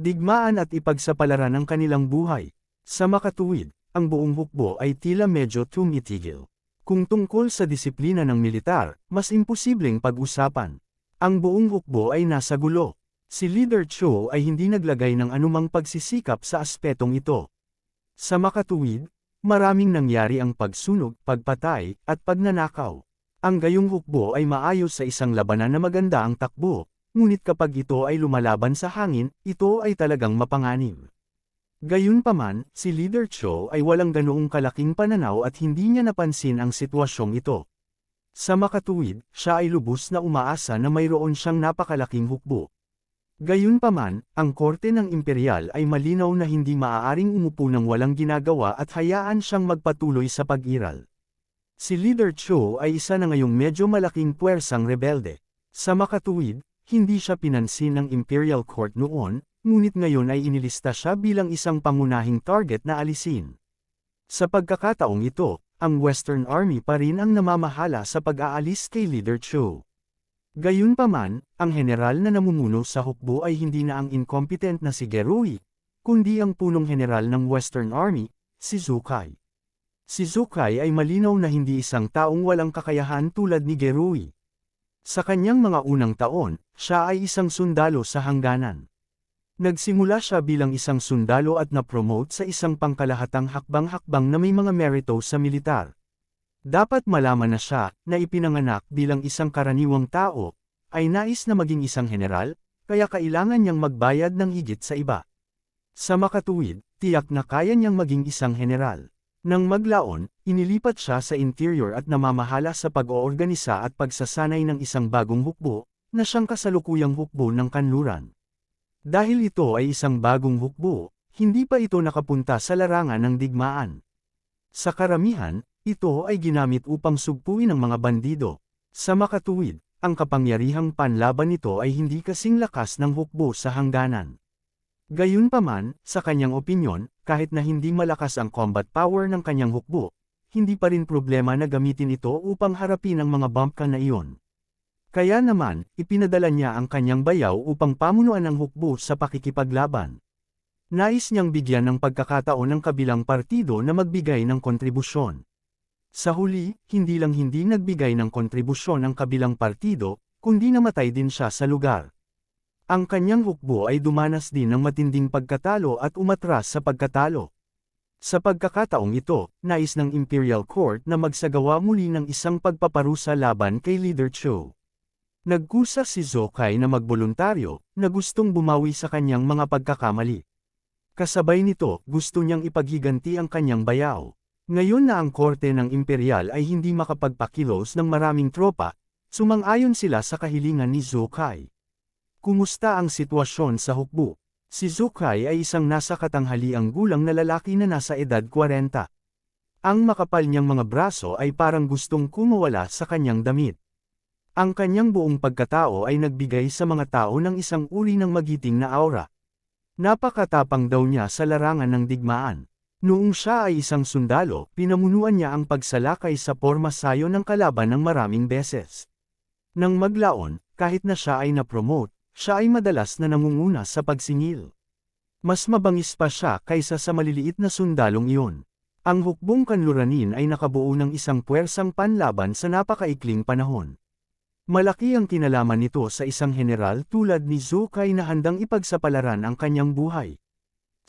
digmaan at ipagsapalaran ang kanilang buhay? Sa makatuwid, ang buong hukbo ay tila medyo tumitigil. Kung tungkol sa disiplina ng militar, mas imposibleng pag-usapan. Ang buong hukbo ay nasa gulo. Si Leader Chou ay hindi naglagay ng anumang pagsisikap sa aspetong ito. Sa makatuwid, maraming nangyari ang pagsunog, pagpatay, at pagnanakaw. Ang gayong hukbo ay maayos sa isang labanan na maganda ang takbo, ngunit kapag ito ay lumalaban sa hangin, ito ay talagang mapanganib. Gayunpaman, si Leader Cho ay walang ganoong kalaking pananaw at hindi niya napansin ang sitwasyong ito. Sa makatuwid, siya ay lubos na umaasa na mayroon siyang napakalaking hukbo. Gayunpaman, ang korte ng imperial ay malinaw na hindi maaaring umupo ng walang ginagawa at hayaan siyang magpatuloy sa pag-iral. Si Leader Cho ay isa na ngayong medyo malaking puwersang rebelde. Sa makatuwid, hindi siya pinansin ng Imperial Court noon, ngunit ngayon ay inilista siya bilang isang pangunahing target na alisin. Sa pagkakataong ito, ang Western Army pa rin ang namamahala sa pag-aalis kay Leader Cho. Gayunpaman, ang general na namumuno sa hukbo ay hindi na ang incompetent na si Gerui, kundi ang punong general ng Western Army, si Zhou Kai. Si Zhou Kai ay malinaw na hindi isang taong walang kakayahan tulad ni Gerui. Sa kanyang mga unang taon, siya ay isang sundalo sa hangganan. Nagsimula siya bilang isang sundalo at na-promote sa isang pangkalahatang hakbang-hakbang na may mga merito sa militar. Dapat malaman na siya, na ipinanganak bilang isang karaniwang tao, ay nais na maging isang general, kaya kailangan niyang magbayad ng higit sa iba. Sa makatuwid, tiyak na kaya niyang maging isang general. Nang maglaon, inilipat siya sa interior at namamahala sa pag-oorganisa at pagsasanay ng isang bagong hukbo, na siyang kasalukuyang hukbo ng kanluran. Dahil ito ay isang bagong hukbo, hindi pa ito nakapunta sa larangan ng digmaan. Sa karamihan, ito ay ginamit upang sugpuin ang mga bandido. Sa makatuwid, ang kapangyarihang panlaban nito ay hindi kasing lakas ng hukbo sa hangganan. Gayunpaman, sa kanyang opinyon, kahit na hindi malakas ang combat power ng kanyang hukbo, hindi pa rin problema na gamitin ito upang harapin ang mga bumpka na iyon. Kaya naman, ipinadala niya ang kanyang bayaw upang pamunuan ang hukbo sa pakikipaglaban. Nais niyang bigyan ng pagkakataon ng kabilang partido na magbigay ng kontribusyon. Sa huli, hindi lang hindi nagbigay ng kontribusyon ang kabilang partido, kundi namatay din siya sa lugar. Ang kanyang hukbo ay dumanas din ng matinding pagkatalo at umatras sa pagkatalo. Sa pagkakataong ito, nais ng Imperial Court na magsagawa muli ng isang pagpaparusa laban kay Leader Cho. Nagkusa si Zhou Kai na magboluntaryo, na gustong bumawi sa kanyang mga pagkakamali. Kasabay nito, gusto niyang ipaghiganti ang kanyang bayaw. Ngayon na ang korte ng Imperial ay hindi makapagpakilos ng maraming tropa, sumang-ayon sila sa kahilingan ni Zhou Kai. Kumusta ang sitwasyon sa hukbo? Si Zhou Kai ay isang nasa katanghaliang gulang na lalaki na nasa edad 40. Ang makapal niyang mga braso ay parang gustong kumawala sa kanyang damit. Ang kanyang buong pagkatao ay nagbigay sa mga tao ng isang uri ng magiting na aura. Napakatapang daw niya sa larangan ng digmaan. Noong siya ay isang sundalo, pinamunuan niya ang pagsalakay sa pormasayo ng kalaban ng maraming beses. Nang maglaon, kahit na siya ay na-promote, siya ay madalas na nangunguna sa pagsingil. Mas mabangis pa siya kaysa sa maliliit na sundalong iyon. Ang hukbong kanluranin ay nakabuo ng isang puwersang panlaban sa napakaikling panahon. Malaki ang kinalaman nito sa isang general tulad ni Zhou Kai na handang ipagsapalaran ang kanyang buhay.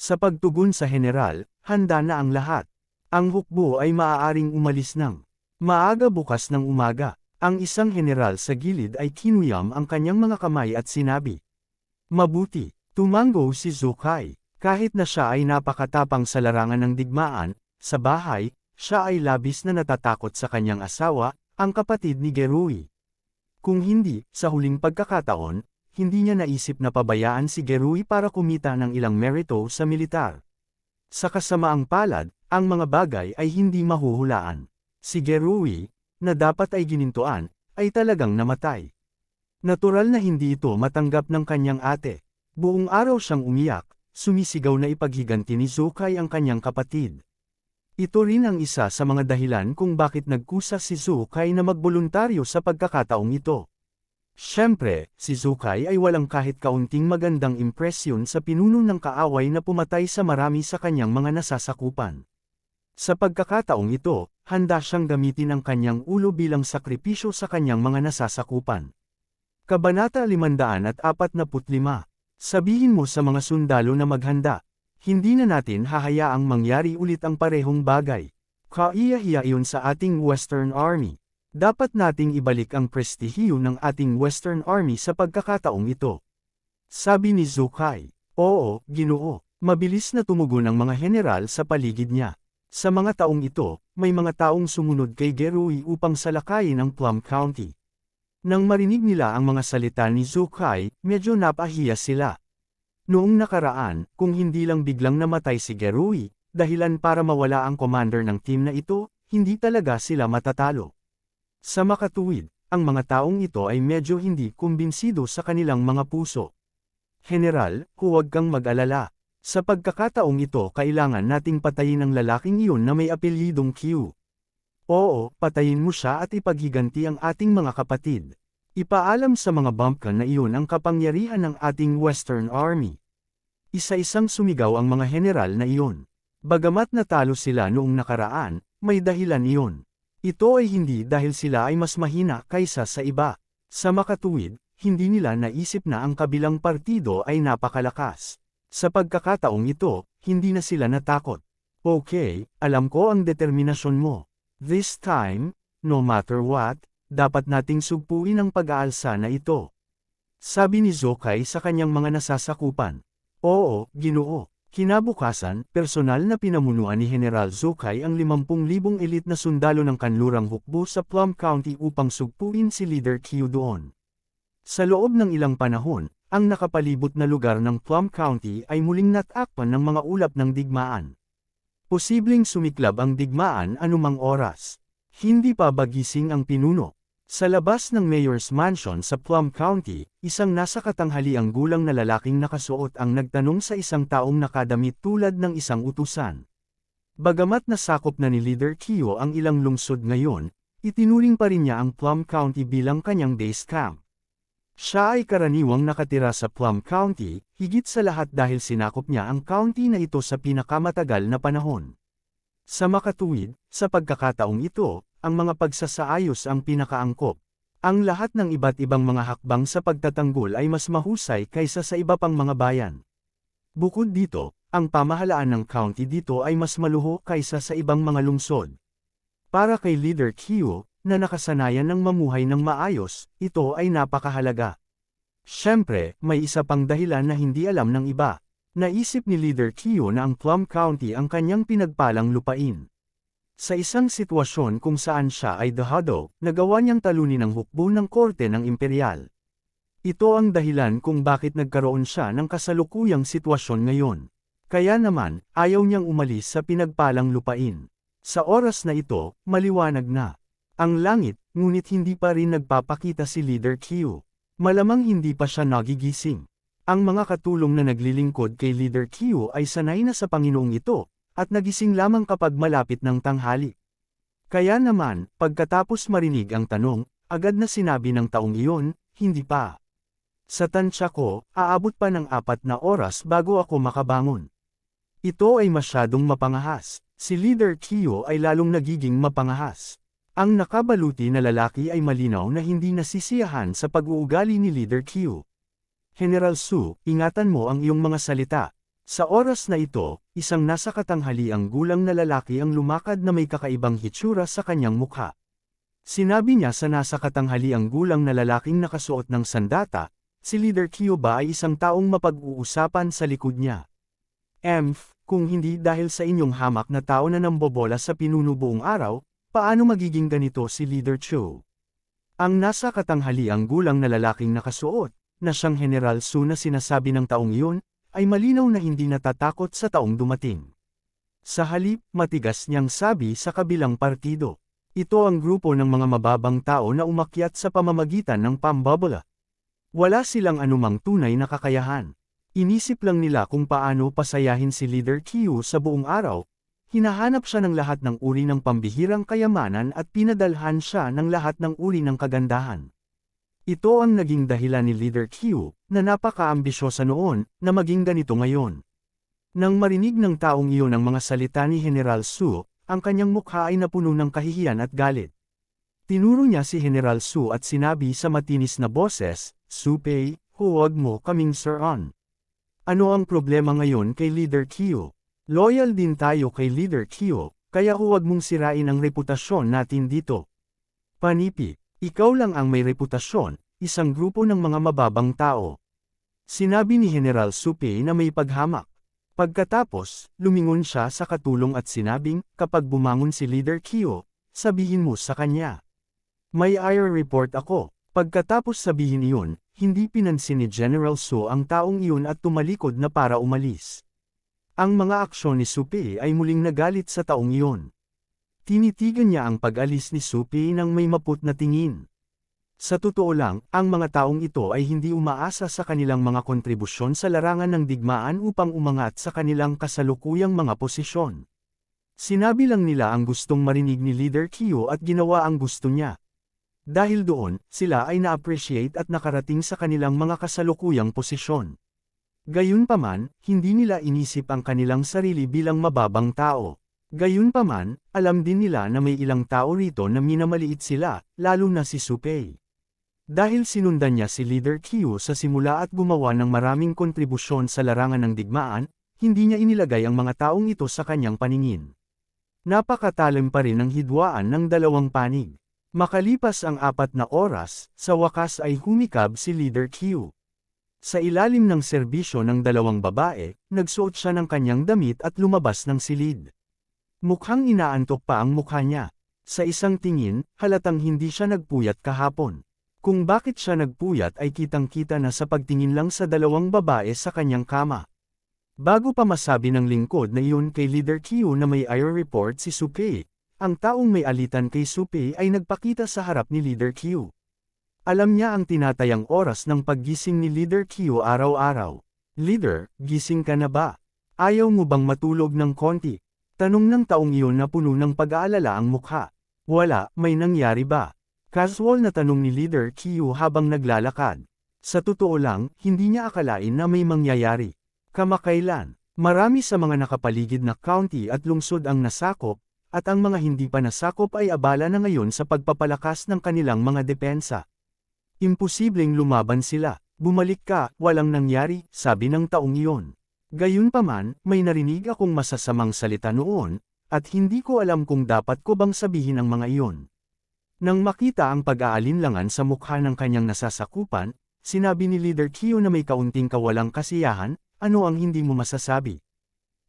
Sa pagtugon sa general, handa na ang lahat. Ang hukbo ay maaaring umalis ng maaga bukas ng umaga. Ang isang general sa gilid ay kinuyam ang kanyang mga kamay at sinabi, "Mabuti, tumango si Zhou Kai." Kahit na siya ay napakatapang sa larangan ng digmaan, sa bahay, siya ay labis na natatakot sa kanyang asawa, ang kapatid ni Gerui. Kung hindi, sa huling pagkakataon, hindi niya naisip na pabayaan si Gerui para kumita ng ilang merito sa militar. Sa kasamaang palad, ang mga bagay ay hindi mahuhulaan. Si Gerui, na dapat ay ginintuan, ay talagang namatay. Natural na hindi ito matanggap ng kanyang ate. Buong araw siyang umiyak, sumisigaw na ipaghiganti ni Zhou Kai ang kanyang kapatid. Ito rin ang isa sa mga dahilan kung bakit nagkusa si Zhou Kai na magboluntaryo sa pagkakataong ito. Siyempre, si Zhou Kai ay walang kahit kaunting magandang impresyon sa pinuno ng kaaway na pumatay sa marami sa kanyang mga nasasakupan. Sa pagkakataong ito, handa siyang gamitin ang kanyang ulo bilang sakripisyo sa kanyang mga nasasakupan. Kabanata 545. Sabihin mo sa mga sundalo na maghanda, hindi na natin hahayaang mangyari ulit ang parehong bagay. Kaiyahiya iyon sa ating Western Army. Dapat nating ibalik ang prestihiyo ng ating Western Army sa pagkakataong ito. Sabi ni Zukai. Oo, Ginoo. Mabilis na tumugon ang mga general sa paligid niya. Sa mga taong ito, may mga taong sumunod kay Gerui upang salakayin ang Plum County. Nang marinig nila ang mga salita ni Zukai, medyo napahiya sila. Noong nakaraan, kung hindi lang biglang namatay si Gerui, dahilan para mawala ang commander ng team na ito, hindi talaga sila matatalo. Sa makatuwid, ang mga taong ito ay medyo hindi kumbinsido sa kanilang mga puso. General, huwag kang mag-alala. Sa pagkakataong ito kailangan nating patayin ang lalaking iyon na may apelyidong Q. Oo, patayin mo siya at ipaghiganti ang ating mga kapatid. Ipaalam sa mga bumpkin na iyon ang kapangyarihan ng ating Western Army. Isa-isang sumigaw ang mga general na iyon. Bagamat natalo sila noong nakaraan, may dahilan iyon. Ito ay hindi dahil sila ay mas mahina kaysa sa iba. Sa makatuwid, hindi nila naisip na ang kabilang partido ay napakalakas. Sa pagkakataong ito, hindi na sila natakot. Okay, alam ko ang determinasyon mo. This time, no matter what, dapat nating sugpuin ang pag-aalsa na ito. Sabi ni Zukai sa kanyang mga nasasakupan. Oo, Ginoo. Kinabukasan, personal na pinamunuan ni General Zukai ang 50,000 elite na sundalo ng kanlurang hukbo sa Plum County upang sugpuin si Leader Q doon. Sa loob ng ilang panahon, ang nakapalibot na lugar ng Plum County ay muling natakpan ng mga ulap ng digmaan. Posibleng sumiklab ang digmaan anumang oras. Hindi pa bagising ang pinuno. Sa labas ng Mayor's Mansion sa Plum County, isang nasa katanghaliang gulang na lalaking nakasuot ang nagtanong sa isang taong nakadamit tulad ng isang utusan. Bagamat nasakop na ni Leader Kyo ang ilang lungsod ngayon, itinuring pa rin niya ang Plum County bilang kanyang base camp. Siya ay karaniwang nakatira sa Plum County, higit sa lahat dahil sinakop niya ang county na ito sa pinakamatagal na panahon. Sa makatuwid, sa pagkakataong ito, ang mga pagsasaayos ang pinakaangkop. Ang lahat ng iba't ibang mga hakbang sa pagtatanggol ay mas mahusay kaysa sa iba pang mga bayan. Bukod dito, ang pamahalaan ng county dito ay mas maluho kaysa sa ibang mga lungsod. Para kay Leader Kyo, na nakasanayan ng mamuhay ng maayos, ito ay napakahalaga. Siyempre, may isa pang dahilan na hindi alam ng iba. Naisip ni Leader Kyo na ang Plum County ang kanyang pinagpalang lupain. Sa isang sitwasyon kung saan siya ay dahado, nagawa niyang talunin ang hukbo ng korte ng imperial. Ito ang dahilan kung bakit nagkaroon siya ng kasalukuyang sitwasyon ngayon. Kaya naman, ayaw niyang umalis sa pinagpalang lupain. Sa oras na ito, maliwanag na ang langit, ngunit hindi pa rin nagpapakita si Leader Kyo. Malamang hindi pa siya nagigising. Ang mga katulong na naglilingkod kay Leader Kyo ay sanay na sa Panginoong ito, at nagising lamang kapag malapit ng tanghali. Kaya naman, pagkatapos marinig ang tanong, agad na sinabi ng taong iyon, hindi pa. Sa tansya ko, aabot pa ng 4 na oras bago ako makabangon. Ito ay masyadong mapangahas. Si Leader Kyo ay lalong nagiging mapangahas. Ang nakabaluti na lalaki ay malinaw na hindi nasisiyahan sa pag-uugali ni Leader Kyo. General Su, ingatan mo ang iyong mga salita. Sa oras na ito, isang nasa katanghaliang gulang na lalaki ang lumakad na may kakaibang hitsura sa kanyang mukha. Sinabi niya sa nasa katanghaliang gulang na lalaking nakasuot ng sandata, si Leader Kyo ba ay isang taong mapag-uusapan sa likod niya? Kung hindi dahil sa inyong hamak na tao na nambobola sa pinuno buong araw, paano magiging ganito si Leader Cho? Ang nasa katanghaliang gulang na lalaking nakasuot, na siyang General Su na sinasabi ng taong iyon, ay malinaw na hindi natatakot sa taong dumating. Sa halip, matigas niyang sabi sa kabilang partido. Ito ang grupo ng mga mababang tao na umakyat sa pamamagitan ng pambobola. Wala silang anumang tunay na kakayahan. Inisip lang nila kung paano pasayahin si Leader Kyo sa buong araw. Hinahanap siya ng lahat ng uri ng pambihirang kayamanan at pinadalhan siya ng lahat ng uri ng kagandahan. Ito ang naging dahilan ni Leader Kyo, na napaka-ambisyosa noon, na maging ganito ngayon. Nang marinig ng taong iyon ang mga salita ni General Su, ang kanyang mukha ay napuno ng kahihiyan at galit. Tinuro niya si General Su at sinabi sa matinis na boses, Supei, huwag mo kaming sir-on. Ano ang problema ngayon kay Leader Kyo? Loyal din tayo kay Leader Kyo, kaya huwag mong sirain ang reputasyon natin dito. Panipi, ikaw lang ang may reputasyon, isang grupo ng mga mababang tao. Sinabi ni General Supay na may paghamak. Pagkatapos, lumingon siya sa katulong at sinabing, kapag bumangon si Leader Kyo, sabihin mo sa kanya. May IR report ako. Pagkatapos sabihin iyon, hindi pinansin ni General Su ang taong iyon at tumalikod na para umalis. Ang mga aksyon ni Supay ay muling nagalit sa taong iyon. Tinitigan niya ang pag-alis ni Supay ng may maput na tingin. Sa totoo lang, ang mga taong ito ay hindi umaasa sa kanilang mga kontribusyon sa larangan ng digmaan upang umangat sa kanilang kasalukuyang mga posisyon. Sinabi lang nila ang gustong marinig ni Leader Kyo at ginawa ang gusto niya. Dahil doon, sila ay na-appreciate at nakarating sa kanilang mga kasalukuyang posisyon. Gayunpaman, hindi nila inisip ang kanilang sarili bilang mababang tao. Gayunpaman, alam din nila na may ilang tao rito na minamaliit sila, lalo na si Supay. Dahil sinundan niya si Leader Kyo sa simula at gumawa ng maraming kontribusyon sa larangan ng digmaan, hindi niya inilagay ang mga taong ito sa kanyang paningin. Napakatalim pa rin ang hidwaan ng dalawang panig. Makalipas ang 4 na oras, sa wakas ay humikab si Leader Kyo. Sa ilalim ng serbisyo ng dalawang babae, nagsuot siya ng kanyang damit at lumabas ng silid. Mukhang inaantok pa ang mukha niya. Sa isang tingin, halatang hindi siya nagpuyat kahapon. Kung bakit siya nagpuyat ay kitang-kita na sa pagtingin lang sa dalawang babae sa kanyang kama. Bago pa masabi ng lingkod na iyon kay Leader Kyo na may IR report si Supay, ang taong may alitan kay Supay ay nagpakita sa harap ni Leader Kyo. Alam niya ang tinatayang oras ng paggising ni Leader Kyo araw-araw. Leader, gising ka na ba? Ayaw mo bang matulog ng konti? Tanong ng taong iyon na puno ng pag-aalala ang mukha. Wala, may nangyari ba? Casual na tanong ni Leader Kyo habang naglalakad. Sa totoo lang, hindi niya akalain na may mangyayari. Kamakailan, marami sa mga nakapaligid na county at lungsod ang nasakop, at ang mga hindi pa nasakop ay abala na ngayon sa pagpapalakas ng kanilang mga depensa. Imposibleng lumaban sila. Bumalik ka, walang nangyari, sabi ng taong iyon. Gayunpaman, may narinig akong masasamang salita noon, at hindi ko alam kung dapat ko bang sabihin ang mga iyon. Nang makita ang pag-aalinlangan sa mukha ng kanyang nasasakupan, sinabi ni Leader Kyo na may kaunting kawalang kasiyahan, ano ang hindi mo masasabi?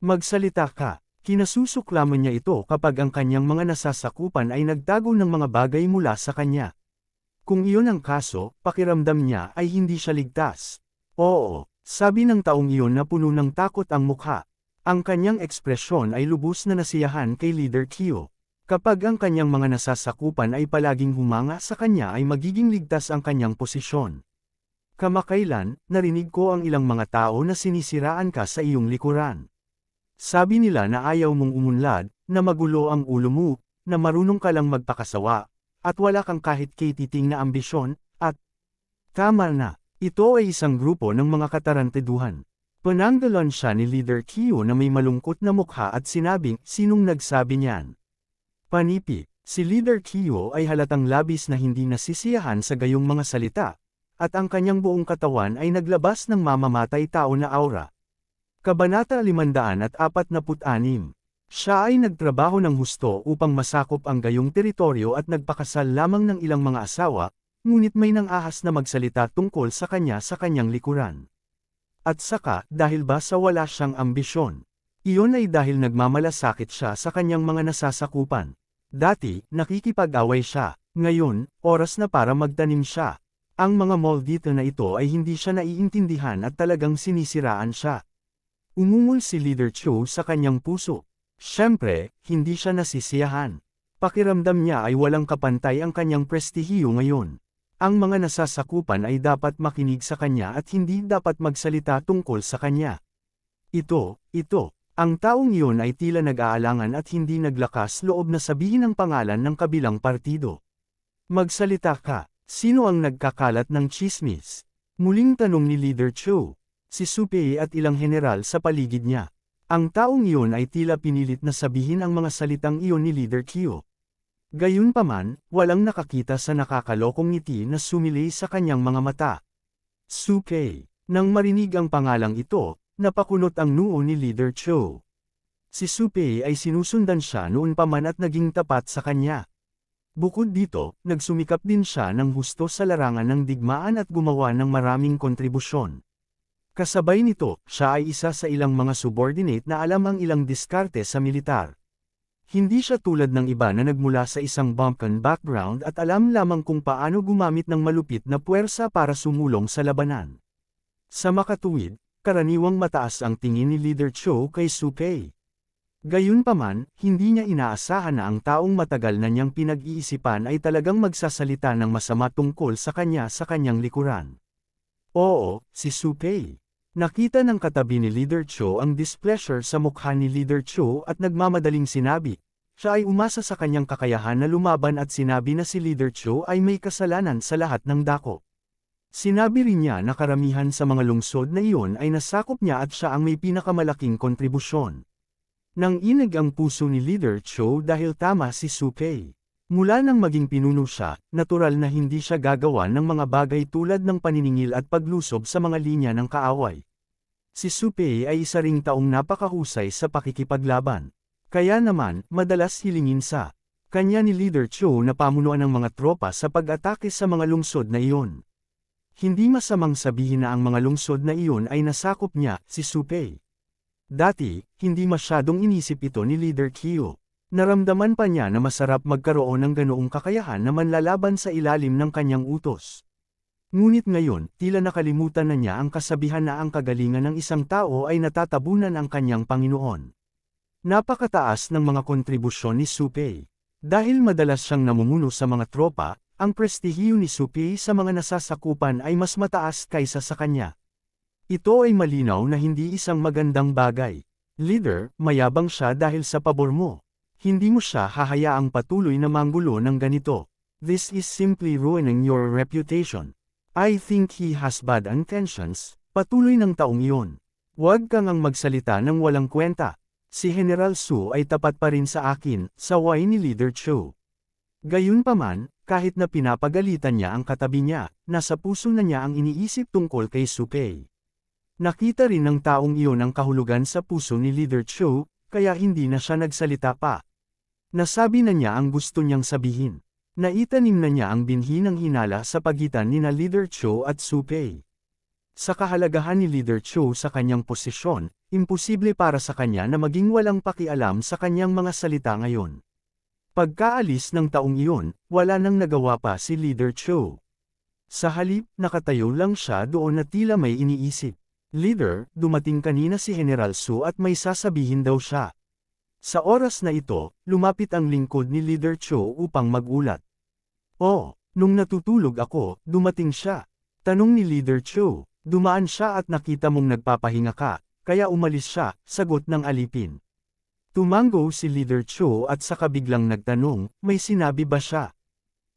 Magsalita ka. Kinasusuklaman niya ito kapag ang kanyang mga nasasakupan ay nagtago ng mga bagay mula sa kanya. Kung iyon ang kaso, pakiramdam niya ay hindi siya ligtas. Oo, sabi ng taong iyon na puno ng takot ang mukha. Ang kanyang ekspresyon ay lubos na nasiyahan kay Leader Kyo. Kapag ang kanyang mga nasasakupan ay palaging humanga sa kanya ay magiging ligtas ang kanyang posisyon. Kamakailan, narinig ko ang ilang mga tao na sinisiraan ka sa iyong likuran. Sabi nila na ayaw mong umunlad, na magulo ang ulo mo, na marunong ka lang magpakasawa, at wala kang kahit katiting na ambisyon, at tama na, ito ay isang grupo ng mga katarantaduhan. Pananggalan siya ni Leader Kyo na may malungkot na mukha at sinabing, sinong nagsabi niyan? Panipi, si Leader Kyo ay halatang labis na hindi nasisiyahan sa gayong mga salita, at ang kanyang buong katawan ay naglabas ng mamamatay tao na aura. Kabanata 546. Siya ay nagtrabaho ng husto upang masakop ang gayong teritoryo at nagpakasal lamang ng ilang mga asawa, ngunit may nang-ahas na magsalita tungkol sa kanyang likuran. At saka, dahil ba sa wala siyang ambisyon? Iyon ay dahil nagmamalasakit siya sa kanyang mga nasasakupan. Dati, nakikipag-away siya. Ngayon, oras na para magtanim siya. Ang mga maldito na ito ay hindi siya naiintindihan at talagang sinisiraan siya. Umungol si Leader Cho sa kanyang puso. Siyempre, hindi siya nasisiyahan. Pakiramdam niya ay walang kapantay ang kanyang prestihiyo ngayon. Ang mga nasasakupan ay dapat makinig sa kanya at hindi dapat magsalita tungkol sa kanya. Ito. Ang taong iyon ay tila nag-aalangan at hindi naglakas loob na sabihin ang pangalan ng kabilang partido. Magsalita ka, sino ang nagkakalat ng chismis? Muling tanong ni Leader Cho. Si Supay at ilang general sa paligid niya. Ang taong iyon ay tila pinilit na sabihin ang mga salitang iyon ni Leader Kyo. Gayunpaman, walang nakakita sa nakakalokong ngiti na sumilay sa kanyang mga mata. Supay. Nang marinig ang pangalang ito, napakunot ang noo ni Leader Cho. Si Supay ay sinusundan siya noon pa man at naging tapat sa kanya. Bukod dito, nagsumikap din siya ng husto sa larangan ng digmaan at gumawa ng maraming kontribusyon. Kasabay nito, siya ay isa sa ilang mga subordinate na alam ang ilang diskarte sa militar. Hindi siya tulad ng iba na nagmula sa isang bumpkin background at alam lamang kung paano gumamit ng malupit na puwersa para sumulong sa labanan. Sa makatuwid, karaniwang mataas ang tingin ni Leader Cho kay Su-pei. Gayunpaman, hindi niya inaasahan na ang taong matagal na niyang pinag-iisipan ay talagang magsasalita ng masama tungkol sa kanyang likuran. Oo, si Su-pei. Nakita ng katabi ni Leader Cho ang displeasure sa mukha ni Leader Cho at nagmamadaling sinabi. Siya ay umasa sa kanyang kakayahan na lumaban at sinabi na si Leader Cho ay may kasalanan sa lahat ng dako. Sinabi rin niya na karamihan sa mga lungsod na iyon ay nasakop niya at siya ang may pinakamalaking kontribusyon. Nang inig ang puso ni Leader Cho dahil tama si Su-pei. Mula nang maging pinuno siya, natural na hindi siya gagawa ng mga bagay tulad ng paniningil at paglusob sa mga linya ng kaaway. Si Su-pei ay isa ring taong napakahusay sa pakikipaglaban. Kaya naman, madalas hilingin sa kanya ni Leader Cho na pamunuan ng mga tropa sa pag-atake sa mga lungsod na iyon. Hindi masamang sabihin na ang mga lungsod na iyon ay nasakop niya, si Su-pei. Dati, hindi masyadong inisip ito ni Leader Kyo. Naramdaman pa niya na masarap magkaroon ng ganoong kakayahan na manlalaban sa ilalim ng kanyang utos. Ngunit ngayon, tila nakalimutan na niya ang kasabihan na ang kagalingan ng isang tao ay natatabunan ang kanyang Panginoon. Napakataas ng mga kontribusyon ni Su-pei. Dahil madalas siyang namumuno sa mga tropa, ang prestihiyo ni Su-pei sa mga nasasakupan ay mas mataas kaysa sa kanya. Ito ay malinaw na hindi isang magandang bagay. Leader, mayabang siya dahil sa pabor mo. Hindi mo siya hahayaang patuloy na manggulo ng ganito. This is simply ruining your reputation. I think he has bad intentions, patuloy ng taong iyon. Huwag kang ang magsalita ng walang kwenta. Si General Su ay tapat pa rin sa akin, saway ni Leader Cho. Gayunpaman, kahit na pinapagalitan niya ang katabi niya, nasa puso na niya ang iniisip tungkol kay Su-pei. Nakita rin ng taong iyon ang kahulugan sa puso ni Leader Cho, kaya hindi na siya nagsalita pa. Nasabi na niya ang gusto niyang sabihin. Naitanim na niya ang binhi ng hinala sa pagitan nina Leader Cho at Su-pei. Sa kahalagahan ni Leader Cho sa kanyang posisyon, imposible para sa kanya na maging walang pakialam sa kanyang mga salita ngayon. Pagkaalis ng taong iyon, wala nang nagawa pa si Leader Cho. Sa halip, nakatayo lang siya doon na tila may iniisip. Leader, dumating kanina si General Su at may sasabihin daw siya. Sa oras na ito, lumapit ang lingkod ni Leader Cho upang magulat. Oh, nung natutulog ako, dumating siya. Tanong ni Leader Cho, dumaan siya at nakita mong nagpapahinga ka, kaya umalis siya, sagot ng alipin. Tumango si Leader Cho at saka biglang nagtanong, may sinabi ba siya?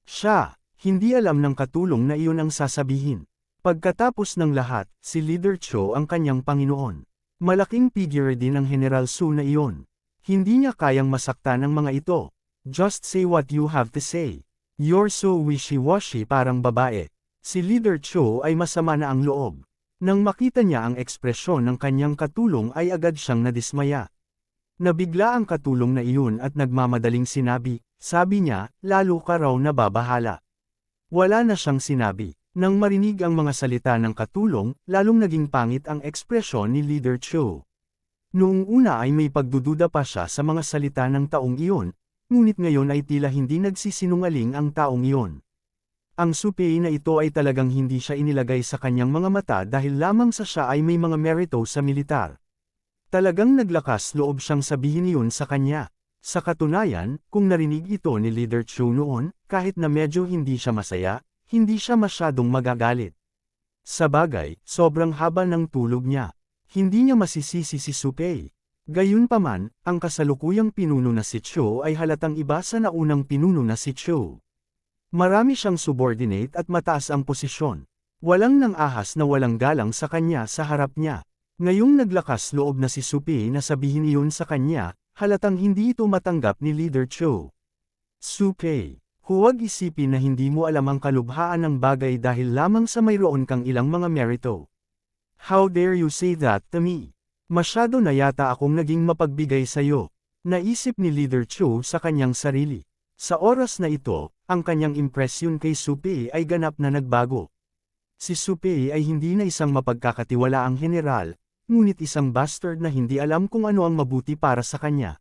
Siya, hindi alam ng katulong na iyon ang sasabihin. Pagkatapos ng lahat, si Leader Cho ang kanyang Panginoon. Malaking figure din ang General Su na iyon. Hindi niya kayang masaktan ang mga ito. Just say what you have to say. You're so wishy-washy parang babae. Si Leader Cho ay masama na ang loob. Nang makita niya ang ekspresyon ng kanyang katulong ay agad siyang nadismaya. Nabigla ang katulong na iyon at nagmamadaling sinabi, sabi niya, lalo ka raw nababahala. Wala na siyang sinabi. Nang marinig ang mga salita ng katulong, lalong naging pangit ang ekspresyon ni Leader Cho. Noong una ay may pagdududa pa siya sa mga salita ng taong iyon, ngunit ngayon ay tila hindi nagsisinungaling ang taong iyon. Ang Su-pei na ito ay talagang hindi siya inilagay sa kanyang mga mata dahil lamang sa siya ay may mga merito sa militar. Talagang naglakas loob siyang sabihin iyon sa kanya. Sa katunayan, kung narinig ito ni Leader Cho noon, kahit na medyo hindi siya masaya, hindi siya masyadong magagalit. Sa bagay, sobrang haba ng tulog niya. Hindi niya masisisi si Su-pei. Gayunpaman, ang kasalukuyang pinuno na si Cho ay halatang iba sa naunang pinuno na si Cho. Marami siyang subordinate at mataas ang posisyon. Walang nang ahas na walang galang sa kanya sa harap niya. Ngayong naglakas loob na si Su-pei na sabihin iyon sa kanya, halatang hindi ito matanggap ni Leader Cho. Su-pei. Huwag isipin na hindi mo alam ang kalubhaan ng bagay dahil lamang sa mayroon kang ilang mga merito. How dare you say that to me? Masyado na yata akong naging mapagbigay sa'yo. Naisip ni Leader Cho sa kanyang sarili. Sa oras na ito, ang kanyang impresyon kay Su Pei ay ganap na nagbago. Si Su Pei ay hindi na isang mapagkakatiwalaang general, ngunit isang bastard na hindi alam kung ano ang mabuti para sa kanya.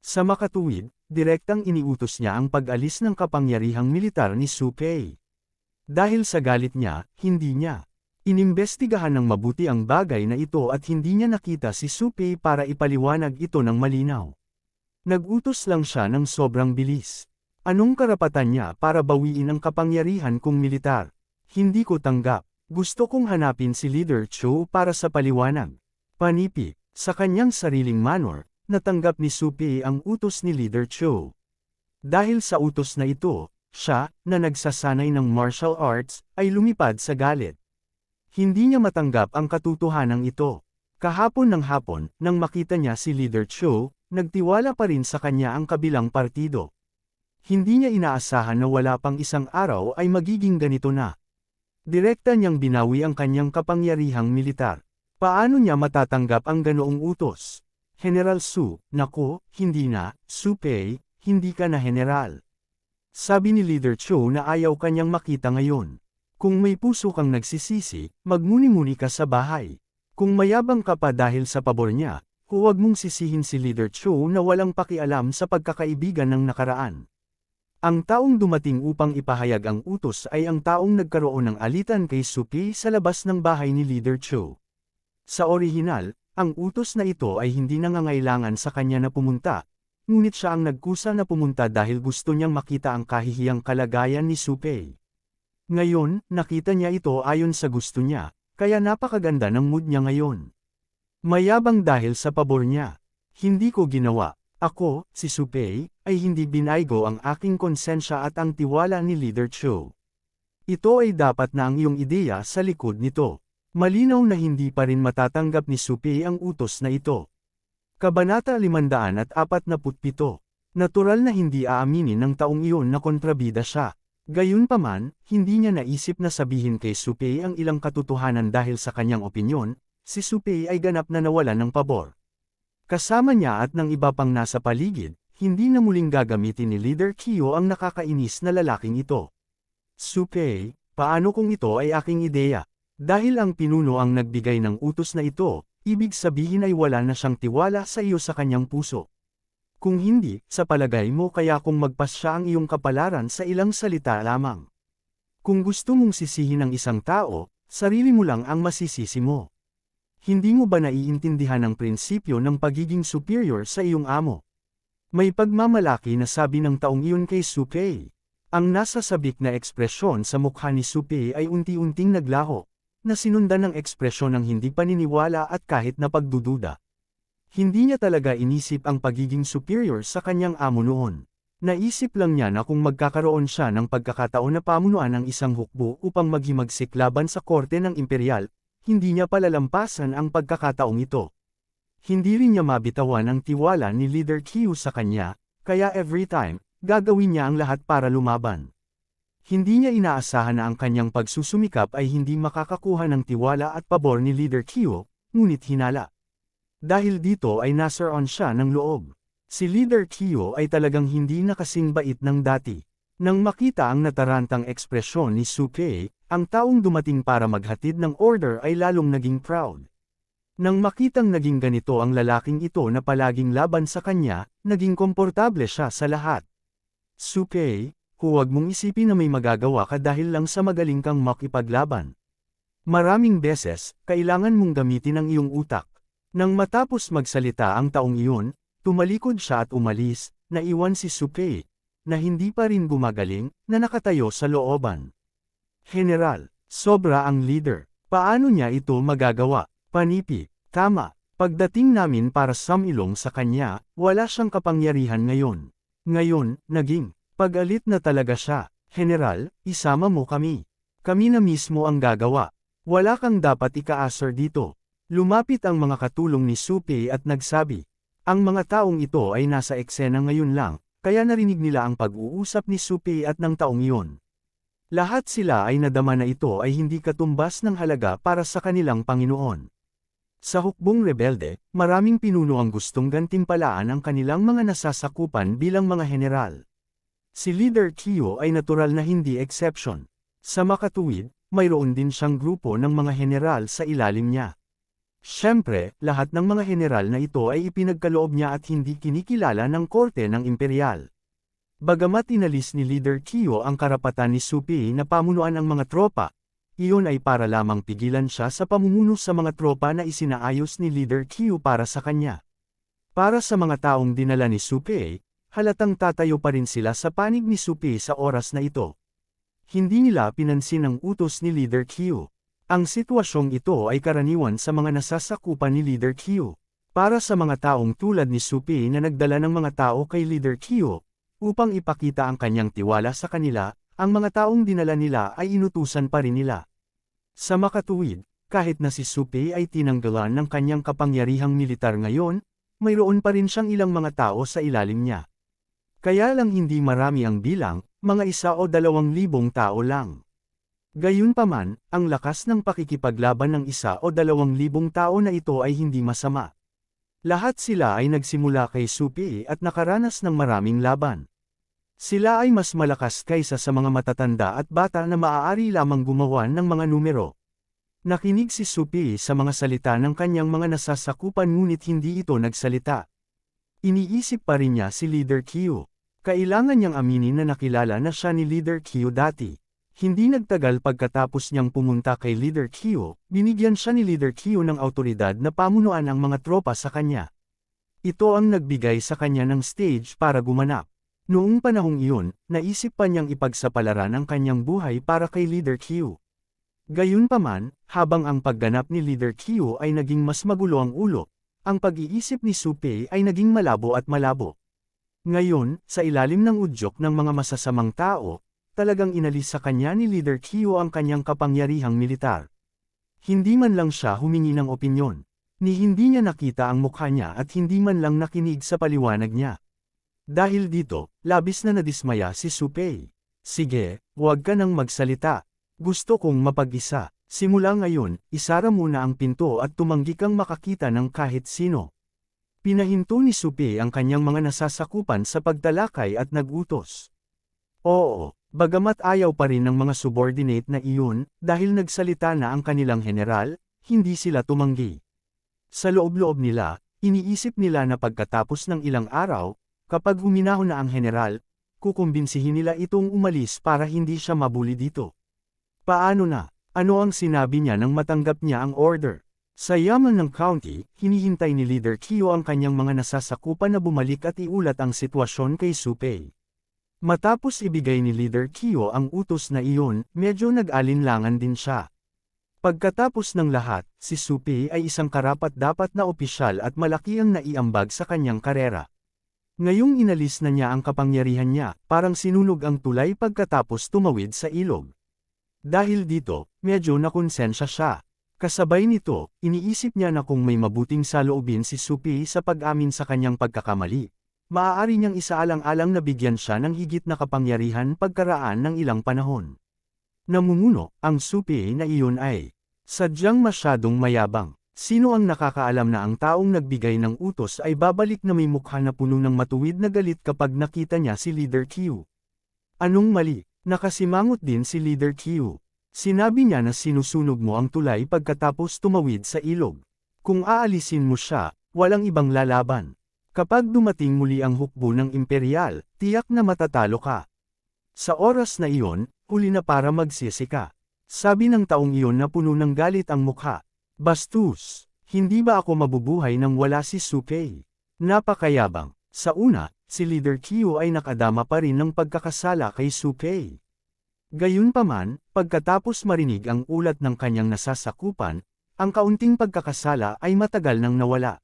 Sa makatuwid, direktang iniutos niya ang pag-alis ng kapangyarihang militar ni Su Pei. Dahil sa galit niya, hindi niya inimbestigahan ng mabuti ang bagay na ito at hindi niya nakita si Su Pei para ipaliwanag ito ng malinaw. Nag-utos lang siya ng sobrang bilis. Anong karapatan niya para bawiin ang kapangyarihan kong militar? Hindi ko tanggap. Gusto kong hanapin si Leader Cho para sa paliwanag. Panipi, sa kanyang sariling manner, natanggap ni Su Pei ang utos ni Leader Cho. Dahil sa utos na ito, siya, na nagsasanay ng martial arts, ay lumipad sa galit. Hindi niya matanggap ang katotohanan ito. Kahapon ng hapon, nang makita niya si Leader Cho, nagtiwala pa rin sa kanya ang kabilang partido. Hindi niya inaasahan na wala pang isang araw ay magiging ganito na. Direkta niyang binawi ang kanyang kapangyarihang militar. Paano niya matatanggap ang ganoong utos? General Su, nako, hindi na, Su Pei, hindi ka na general. Sabi ni Leader Cho na ayaw kanyang makita ngayon. Kung may puso kang nagsisisi, magmuni-muni ka sa bahay. Kung mayabang ka pa dahil sa pabor niya, huwag mong sisihin si Leader Cho na walang pakialam sa pagkakaibigan ng nakaraan. Ang taong dumating upang ipahayag ang utos ay ang taong nagkaroon ng alitan kay Su Pei sa labas ng bahay ni Leader Cho. Sa orihinal, ang utos na ito ay hindi nangangailangan sa kanya na pumunta, ngunit siya ang nagkusa na pumunta dahil gusto niyang makita ang kahihiyang kalagayan ni Su Pei. Ngayon, nakita niya ito ayon sa gusto niya, kaya napakaganda ng mood niya ngayon. Mayabang dahil sa pabor niya. Hindi ko ginawa. Ako, si Su Pei, ay hindi binaygo ang aking konsensya at ang tiwala ni Leader Cho. Ito ay dapat na ang iyong ideya sa likod nito. Malinaw na hindi pa rin matatanggap ni Su Pei ang utos na ito. Kabanata 547. Natural na hindi aaminin ng taong iyon na kontrabida siya. Gayunpaman, hindi niya naisip na sabihin kay Su Pei ang ilang katotohanan dahil sa kanyang opinyon, si Su Pei ay ganap na nawalan ng pabor. Kasama niya at ng iba pang nasa paligid, hindi na muling gagamitin ni Leader Kyo ang nakakainis na lalaking ito. Su Pei, paano kung ito ay aking ideya? Dahil ang pinuno ang nagbigay ng utos na ito, ibig sabihin ay wala na siyang tiwala sa iyo sa kanyang puso. Kung hindi, sa palagay mo kaya kung magpasya ang iyong kapalaran sa ilang salita lamang. Kung gusto mong sisihin ang isang tao, sarili mo lang ang masisisi mo. Hindi mo ba naiintindihan ang prinsipyo ng pagiging superior sa iyong amo? May pagmamalaki na sabi ng taong iyon kay Su Pei. Ang nasa sabik na ekspresyon sa mukha ni Su Pei ay unti-unting naglaho, na sinundan ng ekspresyon ng hindi paniniwala at kahit na pagdududa. Hindi niya talaga inisip ang pagiging superior sa kanyang amo noon. Naisip lang niya na kung magkakaroon siya ng pagkakataon na pamunuan ng isang hukbo upang maghimagsik laban sa korte ng imperial, hindi niya palalampasan ang pagkakataong ito. Hindi rin niya mabitawan ang tiwala ni Leader Kyo sa kanya, kaya every time, gagawin niya ang lahat para lumaban. Hindi niya inaasahan na ang kanyang pagsusumikap ay hindi makakakuha ng tiwala at pabor ni Leader Kyo, ngunit hinala. Dahil dito ay nasaron siya ng loob. Si Leader Kyo ay talagang hindi na kasing bait ng dati. Nang makita ang natarantang ekspresyon ni Su Pei, ang taong dumating para maghatid ng order ay lalong naging proud. Nang makitang naging ganito ang lalaking ito na palaging laban sa kanya, naging komportable siya sa lahat. Su Pei, huwag mong isipin na may magagawa ka dahil lang sa magaling kang makipaglaban. Maraming beses, kailangan mong gamitin ang iyong utak. Nang matapos magsalita ang taong iyon, tumalikod siya at umalis, naiwan si Su Pei, na hindi pa rin gumagaling, na nakatayo sa looban. General, sobra ang leader. Paano niya ito magagawa? Panipi, tama. Pagdating namin para sumilong sa kanya, wala siyang kapangyarihan ngayon. Ngayon, naging pag-alit na talaga siya. General, isama mo kami. Kami na mismo ang gagawa. Wala kang dapat ikaasar dito. Lumapit ang mga katulong ni Su Pei at nagsabi. Ang mga taong ito ay nasa eksena ngayon lang, kaya narinig nila ang pag-uusap ni Su Pei at ng taong iyon. Lahat sila ay nadama na ito ay hindi katumbas ng halaga para sa kanilang Panginoon. Sa hukbong rebelde, maraming pinuno ang gustong gantimpalaan ang kanilang mga nasasakupan bilang mga general. Si Leader Kyo ay natural na hindi exception. Sa makatuwid, mayroon din siyang grupo ng mga general sa ilalim niya. Siyempre, lahat ng mga general na ito ay ipinagkaloob niya at hindi kinikilala ng korte ng imperial. Bagamat inalis ni Leader Kyo ang karapatan ni Supee na pamunuan ang mga tropa, iyon ay para lamang pigilan siya sa pamumuno sa mga tropa na isinaayos ni Leader Kyo para sa kanya. Para sa mga taong dinala ni Supee, halatang tatayo pa rin sila sa panig ni Supee sa oras na ito. Hindi nila pinansin ang utos ni Leader Kyo. Ang sitwasyong ito ay karaniwan sa mga nasasakupan ni Leader Kyo. Para sa mga taong tulad ni Supee na nagdala ng mga tao kay Leader Kyo, upang ipakita ang kanyang tiwala sa kanila, ang mga taong dinala nila ay inutusan pa rin nila. Sa makatuwid, kahit na si Supee ay tinanggalan ng kanyang kapangyarihang militar ngayon, mayroon pa rin siyang ilang mga tao sa ilalim niya. Kaya lang hindi marami ang bilang, mga 1 o 2,000 tao lang. Gayunpaman, ang lakas ng pakikipaglaban ng 1 o 2,000 tao na ito ay hindi masama. Lahat sila ay nagsimula kay Supee at nakaranas ng maraming laban. Sila ay mas malakas kaysa sa mga matatanda at bata na maaari lamang gumawa ng mga numero. Nakinig si Supee sa mga salita ng kanyang mga nasasakupan ngunit hindi ito nagsalita. Iniisip pa rin niya si Leader Kyo. Kailangan niyang aminin na nakilala na siya ni Leader Kyo dati. Hindi nagtagal pagkatapos niyang pumunta kay Leader Kyo, binigyan siya ni Leader Kyo ng autoridad na pamunuan ang mga tropa sa kanya. Ito ang nagbigay sa kanya ng stage para gumanap. Noong panahong iyon, naisip pa niyang ipagsapalaran ang kanyang buhay para kay Leader Kyo. Gayunpaman, habang ang pagganap ni Leader Kyo ay naging mas magulo ang ulo, ang pag-iisip ni Supee ay naging malabo at malabo. Ngayon, sa ilalim ng udyok ng mga masasamang tao, talagang inalis sa kanya ni Leader Kyo ang kanyang kapangyarihang militar. Hindi man lang siya humingi ng opinyon, ni hindi niya nakita ang mukha niya at hindi man lang nakinig sa paliwanag niya. Dahil dito, labis na nadismaya si Supee. Sige, huwag ka nang magsalita. Gusto kong mapag-isa. Simula ngayon, isara muna ang pinto at tumanggi kang makakita ng kahit sino. Pinahinto ni Supee ang kanyang mga nasasakupan sa pagtalakay at nagutos. Oo. Bagamat ayaw pa rin ng mga subordinate na iyon, dahil nagsalita na ang kanilang general, hindi sila tumanggi. Sa loob-loob nila, iniisip nila na pagkatapos ng ilang araw, kapag huminahon na ang general, kukumbinsihin nila itong umalis para hindi siya mabuli dito. Paano na? Ano ang sinabi niya nang matanggap niya ang order? Sa yaman ng county, hinihintay ni Leader Kyo ang kanyang mga nasasakupan na bumalik at iulat ang sitwasyon kay Supee. Matapos ibigay ni Leader Kyo ang utos na iyon, medyo nag-alinlangan din siya. Pagkatapos ng lahat, si Supee ay isang karapat-dapat na opisyal at malaki ang naiambag sa kanyang karera. Ngayong inalis na niya ang kapangyarihan niya, parang sinunog ang tulay pagkatapos tumawid sa ilog. Dahil dito, medyo nakonsensya siya. Kasabay nito, iniisip niya na kung may mabuting saloobin si Supee sa pag-amin sa kanyang pagkakamali, maaari niyang isaalang-alang na bigyan siya ng higit na kapangyarihan pagkaraan ng ilang panahon. Namumuno, ang Supee na iyon ay sadyang masyadong mayabang. Sino ang nakakaalam na ang taong nagbigay ng utos ay babalik na may mukha na puno ng matuwid na galit kapag nakita niya si Leader Kyo? Anong mali? Nakasimangot din si Leader Kyo. Sinabi niya na sinusunog mo ang tulay pagkatapos tumawid sa ilog. Kung aalisin mo siya, walang ibang lalaban. Kapag dumating muli ang hukbo ng imperial, tiyak na matatalo ka. Sa oras na iyon, huli na para magsisi ka. Sabi ng taong iyon na puno ng galit ang mukha. Bastos, hindi ba ako mabubuhay nang wala si Supee? Napakayabang. Sa una, si Leader Kyo ay nakadama pa rin ng pagkakasala kay Supee. Gayunpaman, pagkatapos marinig ang ulat ng kanyang nasasakupan, ang kaunting pagkakasala ay matagal nang nawala.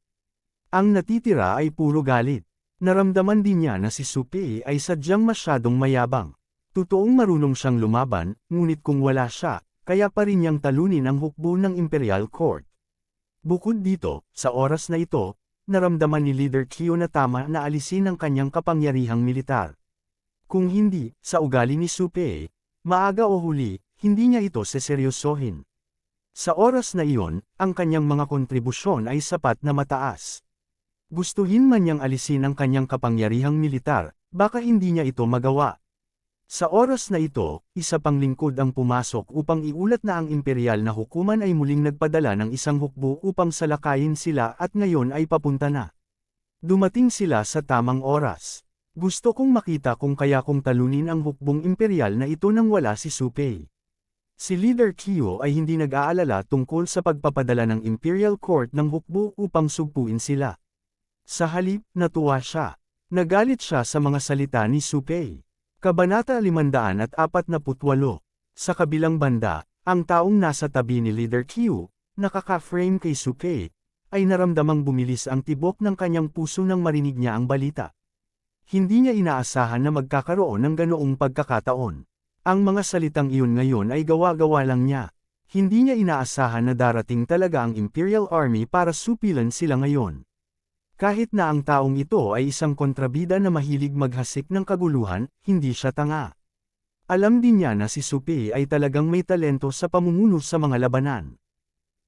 Ang natitira ay puro galit. Naramdaman din niya na si Supee ay sadyang masyadong mayabang. Totoong marunong siyang lumaban, ngunit kung wala siya, kaya pa rin niyang talunin ang hukbo ng Imperial Court. Bukod dito, sa oras na ito, naramdaman ni Leader Kyo na tama na alisin ang kanyang kapangyarihang militar. Kung hindi, sa ugali ni Supee, maaga o huli, hindi niya ito seseryosohin. Sa oras na iyon, ang kanyang mga kontribusyon ay sapat na mataas. Gustuhin man niyang alisin ang kanyang kapangyarihang militar, Baka hindi niya ito magawa. Sa oras na ito, isa pang lingkod ang pumasok upang iulat na ang imperial na hukuman ay muling nagpadala ng isang hukbo upang salakayin sila at ngayon ay papunta na. Dumating sila sa tamang oras. Gusto kong makita kung kaya kong talunin ang hukbong imperial na ito nang wala si Su Pei. Si Leader Qiu ay hindi nag-aalala tungkol sa pagpapadala ng Imperial Court ng hukbo upang sugpuin sila. Sa halip, natuwa siya. Nagalit siya sa mga salita ni Su Pei. Kabanata 548. Sa kabilang banda, ang taong nasa tabi ni Leader Qiu, nakaka-frame kay Su Pei, ay naramdamang bumilis ang tibok ng kanyang puso nang marinig niya ang balita. Hindi niya inaasahan na magkakaroon ng ganoong pagkakataon. Ang mga salitang iyon ngayon ay gawa-gawa lang niya. Hindi niya inaasahan na darating talaga ang Imperial Army para supilan sila ngayon. Kahit na ang taong ito ay isang kontrabida na mahilig maghasik ng kaguluhan, hindi siya tanga. Alam din niya na si Su Pei ay talagang may talento sa pamumuno sa mga labanan.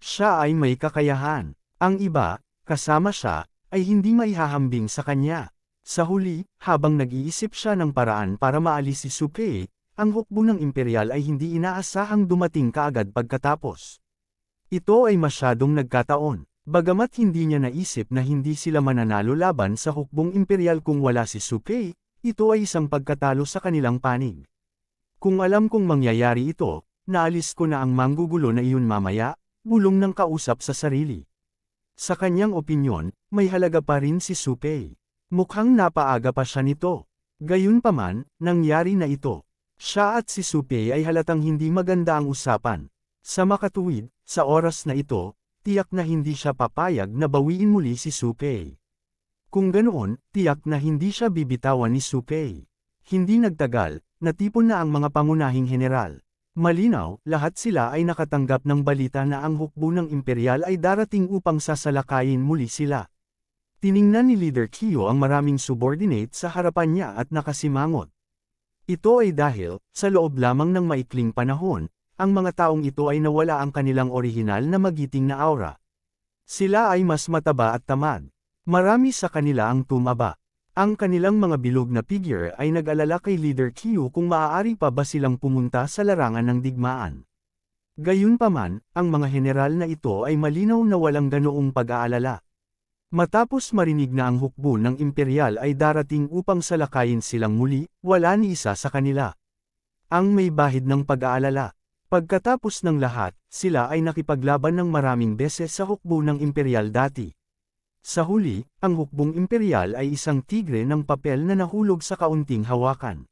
Siya ay may kakayahan. Ang iba, kasama siya, ay hindi maihahambing sa kanya. Sa huli, habang nag-iisip siya ng paraan para maalis si Su Pei, ang hukbo ng imperial ay hindi inaasahang dumating kaagad pagkatapos. Ito ay masyadong nagkataon. Bagamat hindi niya naisip na hindi sila mananalo laban sa hukbong imperial kung wala si Su Pei, ito ay isang pagkatalo sa kanilang panig. Kung alam kong mangyayari ito, naalis ko na ang manggugulo na iyon mamaya, bulong ng kausap sa sarili. Sa kanyang opinyon, may halaga pa rin si Su Pei. Mukhang napaaga pa siya nito. Gayunpaman, nangyari na ito. Siya at si Su Pei ay halatang hindi maganda ang usapan. Sa makatuwid, sa oras na ito, tiyak na hindi siya papayag na bawiin muli si Su Pei. Kung ganoon, tiyak na hindi siya bibitawan ni Su Pei. Hindi nagtagal, natipon na ang mga pangunahing general. Malinaw, lahat sila ay nakatanggap ng balita na ang hukbo ng imperial ay darating upang sasalakayin muli sila. Tiningnan ni Leader Qiu ang maraming subordinate sa harapan niya at nakasimangot. Ito ay dahil, sa loob lamang ng maikling panahon, ang mga taong ito ay nawala ang kanilang orihinal na magiting na aura. Sila ay mas mataba at tamad. Marami sa kanila ang tumaba. Ang kanilang mga bilog na figure ay nag-alala kay Leader Qiu kung maaari pa ba silang pumunta sa larangan ng digmaan. Gayunpaman, ang mga general na ito ay malinaw na walang ganoong pag-aalala. Matapos marinig na ang hukbo ng imperial ay darating upang salakayin silang muli, wala ni isa sa kanila. Ang may bahid ng pag-aalala. Pagkatapos ng lahat, sila ay nakipaglaban ng maraming beses sa hukbo ng imperial dati. Sa huli, ang hukbong imperial ay isang tigre ng papel na nahulog sa kaunting hawakan.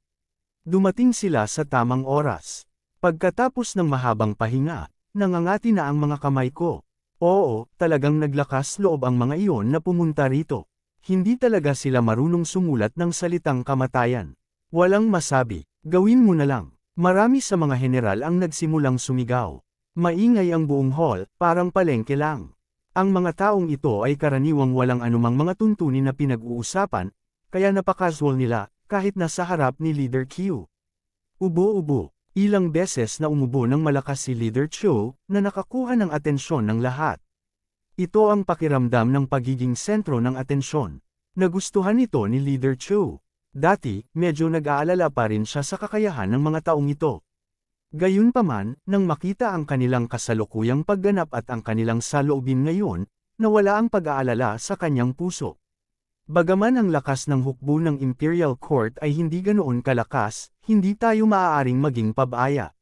Dumating sila sa tamang oras. Pagkatapos ng mahabang pahinga, nangangati na ang mga kamay ko. Oo, talagang naglakas loob ang mga iyon na pumunta rito. Hindi talaga sila marunong sumulat ng salitang kamatayan. Walang masabi, gawin mo na lang. Marami sa mga general ang nagsimulang sumigaw. Maingay ang buong hall, parang palengke lang. Ang mga taong ito ay karaniwang walang anumang mga tuntunin na pinag-uusapan, kaya napakasual nila, kahit nasa harap ni Leader Qiu. Ubo-ubo. Ilang beses na umubo ng malakas si Leader Qiu, na nakakuha ng atensyon ng lahat. Ito ang pakiramdam ng pagiging sentro ng atensyon. Nagustuhan ito ni Leader Qiu. Dati, medyo nag-aalala pa rin siya sa kakayahan ng mga taong ito. Gayunpaman, nang makita ang kanilang kasalukuyang pagganap at ang kanilang saloobin ngayon, nawala ang pag-aalala sa kanyang puso. Bagaman ang lakas ng hukbo ng Imperial Court ay hindi ganoon kalakas, hindi tayo maaaring maging pabaya.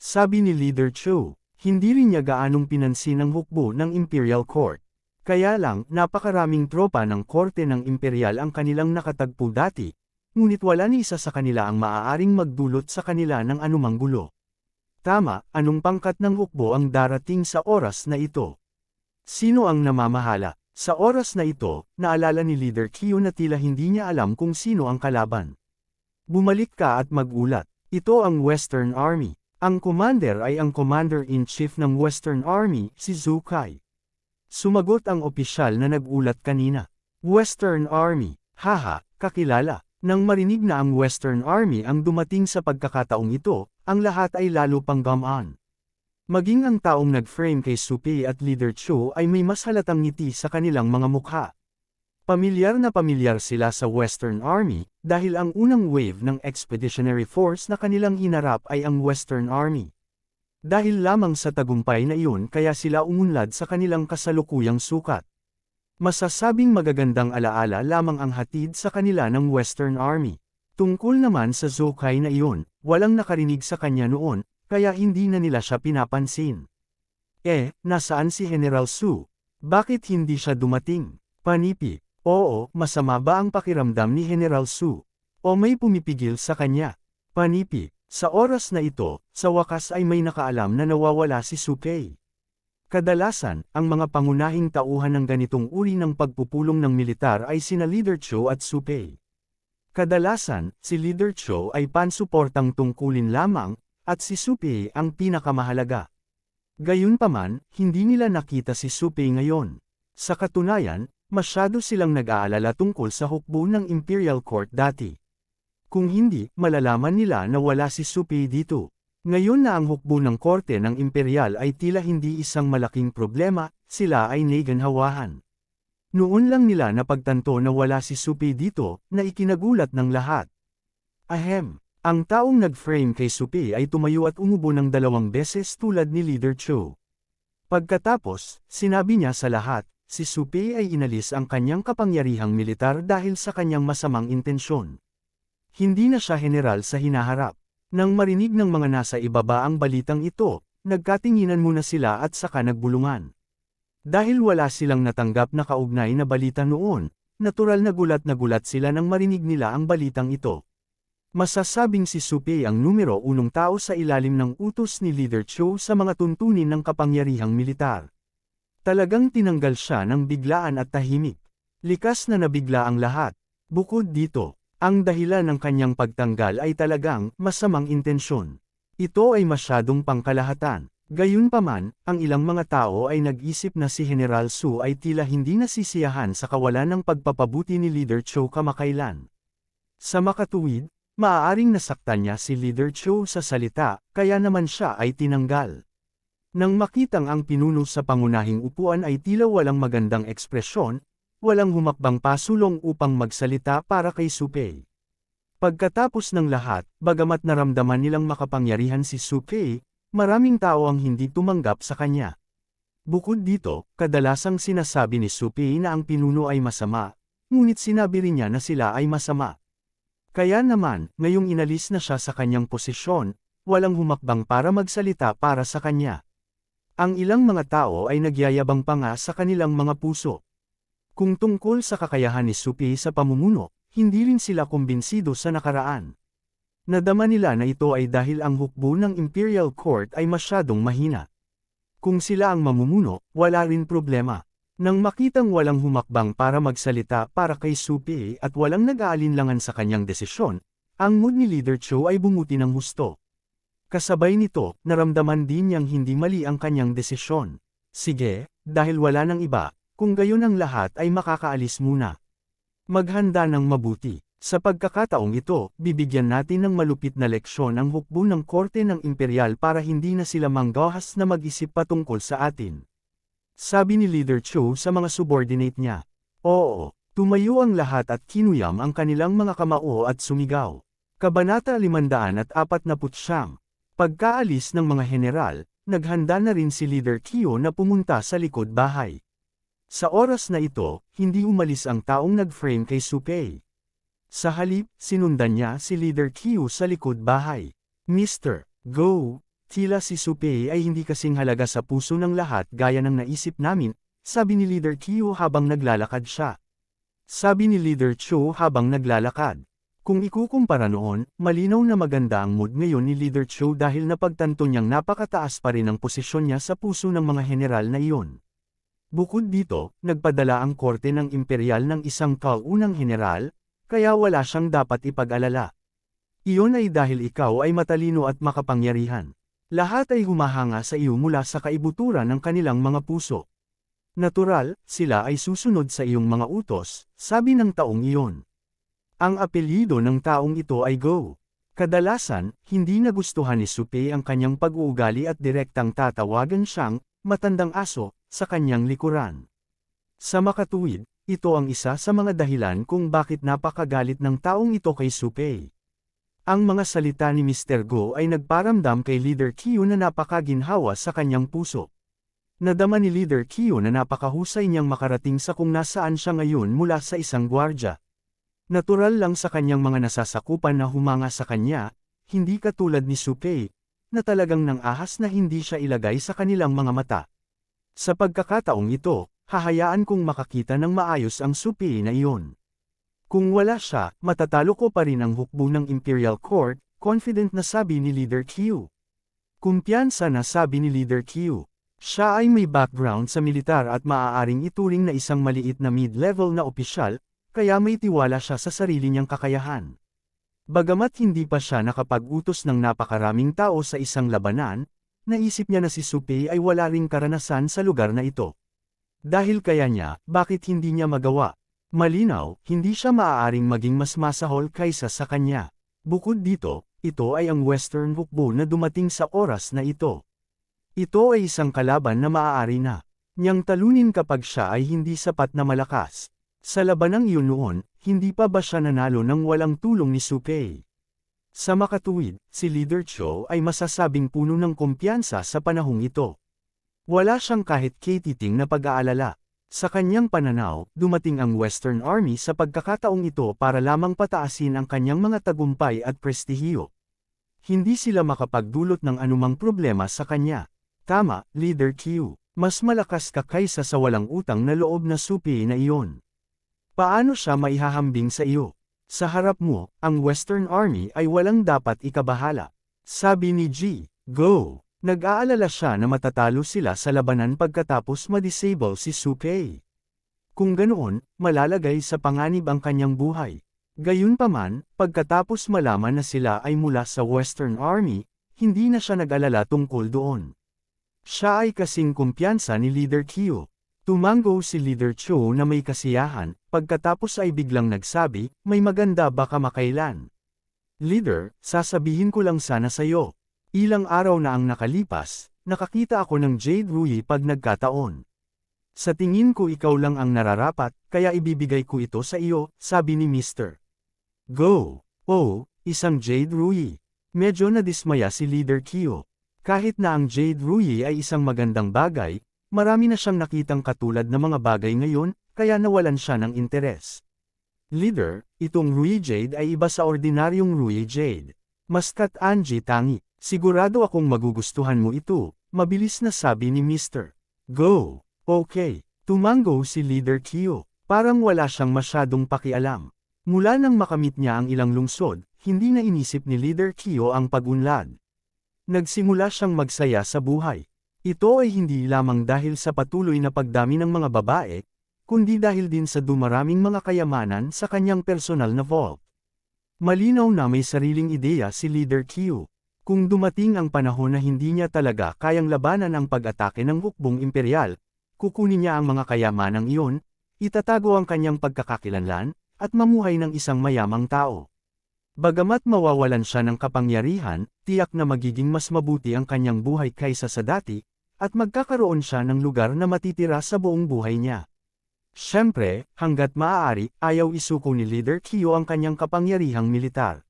Sabi ni Leader Qiu, hindi rin niya gaanong pinansin ang hukbo ng Imperial Court. Kaya lang, napakaraming tropa ng korte ng Imperial ang kanilang nakatagpo dati, ngunit wala ni isa sa kanila ang maaaring magdulot sa kanila ng anumang gulo. Tama, anong pangkat ng hukbo ang darating sa oras na ito? Sino ang namamahala? Sa oras na ito, naalala ni Leader Qiu na tila hindi niya alam kung sino ang kalaban. Bumalik ka at magulat. Ito ang Western Army. Ang commander ay ang Commander-in-Chief ng Western Army, si Zhou Kai. Sumagot ang opisyal na nag-ulat kanina. Western Army, haha, kakilala. Nang marinig na ang Western Army ang dumating sa pagkakataong ito, ang lahat ay lalo pang gamaan. Maging ang taong nag-frame kay Su Pei at Leader Qiu ay may mas halatang ngiti sa kanilang mga mukha. Pamilyar sila sa Western Army, dahil ang unang wave ng Expeditionary Force na kanilang hinarap ay ang Western Army. Dahil lamang sa tagumpay na iyon kaya sila umunlad sa kanilang kasalukuyang sukat. Masasabing magagandang alaala lamang ang hatid sa kanila ng Western Army. Tungkol naman sa Zokai na iyon, walang nakarinig sa kanya noon, kaya hindi na nila siya pinapansin. Nasaan si General Su? Bakit hindi siya dumating? Panipi. Oo, masama ba ang pakiramdam ni General Su? O may pumipigil sa kanya? Panipi. Sa oras na ito, sa wakas ay may nakaalam na nawawala si Supei. Kadalasan, ang mga pangunahing tauhan ng ganitong uri ng pagpupulong ng militar ay sina Leader Cho at Supei. Kadalasan, si Leader Cho ay pansuportang tungkulin lamang, at si Supei ang pinakamahalaga. Gayunpaman, hindi nila nakita si Supei ngayon. Sa katunayan, masyado silang nag-aalala tungkol sa hukbo ng Imperial Court dati. Kung hindi, malalaman nila na wala si Supei dito. Ngayon na ang hukbo ng korte ng Imperial ay tila hindi isang malaking problema, sila ay naganhawahan. Noon lang nila napagtanto na wala si Supei dito, na ikinagulat ng lahat. Ang taong nag-frame kay Supei ay tumayo at umubo ng 2 beses tulad ni Leader Cho. Pagkatapos, sinabi niya sa lahat, si Supei ay inalis ang kanyang kapangyarihang militar dahil sa kanyang masamang intensyon. Hindi na siya general sa hinaharap. Nang marinig ng mga nasa ibaba ang balitang ito, nagkatinginan muna sila at saka nagbulungan. Dahil wala silang natanggap na kaugnay na balita noon, natural na gulat sila nang marinig nila ang balitang ito. Masasabing si Supei ang numero 1 tao sa ilalim ng utos ni Leader Cho sa mga tuntunin ng kapangyarihang militar. Talagang tinanggal siya ng biglaan at tahimik. Likas na nabigla ang lahat. Bukod dito, ang dahilan ng kanyang pagtanggal ay talagang masamang intensyon. Ito ay masyadong pangkalahatan. Gayunpaman, ang ilang mga tao ay nag-isip na si General Su ay tila hindi nasisiyahan sa kawalan ng pagpapabuti ni Leader Cho kamakailan. Sa makatuwid, maaaring nasaktan niya si Leader Cho sa salita, kaya naman siya ay tinanggal. Nang makitang ang pinuno sa pangunahing upuan ay tila walang magandang ekspresyon, walang humakbang pasulong upang magsalita para kay Supei. Pagkatapos ng lahat, bagamat naramdaman nilang makapangyarihan si Supei, maraming tao ang hindi tumanggap sa kanya. Bukod dito, kadalasang sinasabi ni Supei na ang pinuno ay masama, ngunit sinabi rin niya na sila ay masama. Kaya naman, ngayong inalis na siya sa kanyang posisyon, walang humakbang para magsalita para sa kanya. Ang ilang mga tao ay nagyayabang pa nga sa kanilang mga puso. Kung tungkol sa kakayahan ni Supei sa pamumuno, hindi rin sila kumbinsido sa nakaraan. Nadama nila na ito ay dahil ang hukbo ng Imperial Court ay masyadong mahina. Kung sila ang mamumuno, wala rin problema. Nang makitang walang humakbang para magsalita para kay Supei at walang nag-aalinlangan sa kanyang desisyon, ang mood ni Leader Cho ay bumuti ng husto. Kasabay nito, naramdaman din niyang hindi mali ang kanyang desisyon. Sige, dahil wala nang iba, kung gayon ang lahat ay makakaalis muna. Maghanda ng mabuti. Sa pagkakataong ito, bibigyan natin ng malupit na leksyon ang hukbo ng korte ng Imperial para hindi na sila manggahas na mag-isip patungkol sa atin. Sabi ni Leader Cho sa mga subordinate niya. Oo, tumayo ang lahat at kinuyam ang kanilang mga kamao at sumigaw. Kabanata 549. Pagkaalis ng mga general, naghanda na rin si Leader Kyo na pumunta sa likod bahay. Sa oras na ito, hindi umalis ang taong nag-frame kay Supei. Sa halip, sinundan niya si Leader Kyo sa likod bahay. Mr. Go! Tila si Supei ay hindi kasing halaga sa puso ng lahat gaya ng naisip namin, sabi ni Leader Kyo habang naglalakad siya. Sabi ni Leader Cho habang naglalakad. Kung ikukumpara noon, malinaw na maganda ang mood ngayon ni Leader Cho dahil napagtanto niyang napakataas pa rin ang posisyon niya sa puso ng mga general na iyon. Bukod dito, nagpadala ang korte ng Imperial ng isang kaunang general, kaya wala siyang dapat ipag-alala. Iyon ay dahil ikaw ay matalino at makapangyarihan. Lahat ay humahanga sa iyo mula sa kaibuturan ng kanilang mga puso. Natural, sila ay susunod sa iyong mga utos, sabi ng taong iyon. Ang apelyido ng taong ito ay Go. Kadalasan, hindi nagustuhan ni Supei ang kanyang pag-uugali at direktang tatawagan siyang matandang aso sa kanyang likuran. Sa makatuwid, ito ang isa sa mga dahilan kung bakit napakagalit ng taong ito kay Supay. Ang mga salita ni Mr. Go ay nagparamdam kay Leader Q na napakaginhawa sa kanyang puso. Nadama ni Leader Q na napakahusay niyang makarating sa kung nasaan siya ngayon mula sa isang gwardya. Natural lang sa kanyang mga nasasakupan na humanga sa kanya, hindi katulad ni Supay, na talagang nang ahas na hindi siya ilagay sa kanilang mga mata. Sa pagkakataong ito, hahayaan kong makakita ng maayos ang Supay na iyon. Kung wala siya, matatalo ko pa rin ang hukbo ng Imperial Court, confident na sabi ni Leader Q. Kumpiyansa na sabi ni Leader Q. Siya ay may background sa militar at maaaring ituring na isang maliit na mid-level na opisyal, kaya may tiwala siya sa sarili niyang kakayahan. Bagamat hindi pa siya nakapag-utos ng napakaraming tao sa isang labanan, naisip niya na si Supay ay wala ring karanasan sa lugar na ito. Dahil kaya niya, bakit hindi niya magawa? Malinaw, hindi siya maaaring maging mas masahol kaysa sa kanya. Bukod dito, ito ay ang Western hukbo na dumating sa oras na ito. Ito ay isang kalaban na maaari na niyang talunin kapag siya ay hindi sapat na malakas. Sa labanang iyon noon, hindi pa ba siya nanalo nang walang tulong ni Supay? Sa makatuwid, si Leader Cho ay masasabing puno ng kumpiyansa sa panahong ito. Wala siyang kahit katiting na pag-aalala. Sa kanyang pananaw, dumating ang Western Army sa pagkakataong ito para lamang pataasin ang kanyang mga tagumpay at prestihiyo. Hindi sila makapagdulot ng anumang problema sa kanya. Tama, Leader Q. Mas malakas ka kaysa sa walang utang na loob na Supay na iyon. Paano siya maihahambing sa iyo? Sa harap mo, ang Western Army ay walang dapat ikabahala. Sabi ni G. Go. Nag-aalala siya na matatalo sila sa labanan pagkatapos ma-disable si Supay. Kung ganoon, malalagay sa panganib ang kanyang buhay. Gayunpaman, pagkatapos malaman na sila ay mula sa Western Army, hindi na siya nag-alala tungkol doon. Siya ay kasing kumpiyansa ni Leader Q. Tumango si Leader Cho na may kasiyahan, pagkatapos ay biglang nagsabi, may maganda ba kamakailan? Leader, sasabihin ko lang sana sa'yo. Ilang araw na ang nakalipas, nakakita ako ng Jade Ruyi pag nagkataon. Sa tingin ko ikaw lang ang nararapat, kaya ibibigay ko ito sa iyo, sabi ni Mr. Go. Oh, isang Jade Ruyi. Medyo nadismaya si Leader Q. Kahit na ang Jade Ruyi ay isang magandang bagay, marami na siyang nakitang katulad na mga bagay ngayon, kaya nawalan siya ng interes. Leader, itong Ruyi Jade ay iba sa ordinaryong Ruyi Jade. Maskat Anji tangi. Sigurado akong magugustuhan mo ito, mabilis na sabi ni Mr. Go. Okay. Tumango si Leader Q. Parang wala siyang masyadong pakialam. Mula nang makamit niya ang ilang lungsod, hindi na inisip ni Leader Q ang pag-unlad. Nagsimula siyang magsaya sa buhay. Ito ay hindi lamang dahil sa patuloy na pagdami ng mga babae, kundi dahil din sa dumaraming mga kayamanan sa kanyang personal na vault. Malinaw na may sariling ideya si Leader Q. Kung dumating ang panahon na hindi niya talaga kayang labanan ang pag-atake ng hukbong imperial, kukunin niya ang mga kayamanang iyon, itatago ang kanyang pagkakakilanlan, at mamuhay ng isang mayamang tao. Bagamat mawawalan siya ng kapangyarihan, tiyak na magiging mas mabuti ang kanyang buhay kaysa sa dati, at magkakaroon siya ng lugar na matitira sa buong buhay niya. Siyempre, hanggat maaari, ayaw isuko ni Leader Q ang kanyang kapangyarihang militar.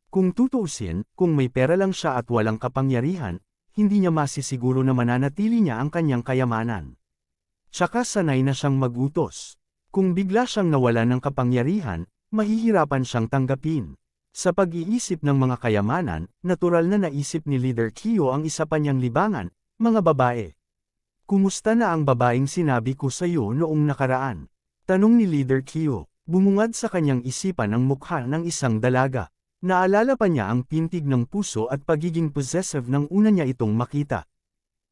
Kung tutuusin, kung may pera lang siya at walang kapangyarihan, hindi niya masisiguro na mananatili niya ang kanyang kayamanan. Tsaka sanay na siyang magutos. Kung bigla siyang nawalan ng kapangyarihan, mahihirapan siyang tanggapin. Sa pag-iisip ng mga kayamanan, natural na naisip ni Leader Q ang isa pa niyang libangan, mga babae. Kumusta na ang babaeng sinabi ko sa iyo noong nakaraan? Tanong ni Leader Q. Bumungad sa kanyang isipan ang mukha ng isang dalaga. Naalala pa niya ang pintig ng puso at pagiging possessive ng una niya itong makita.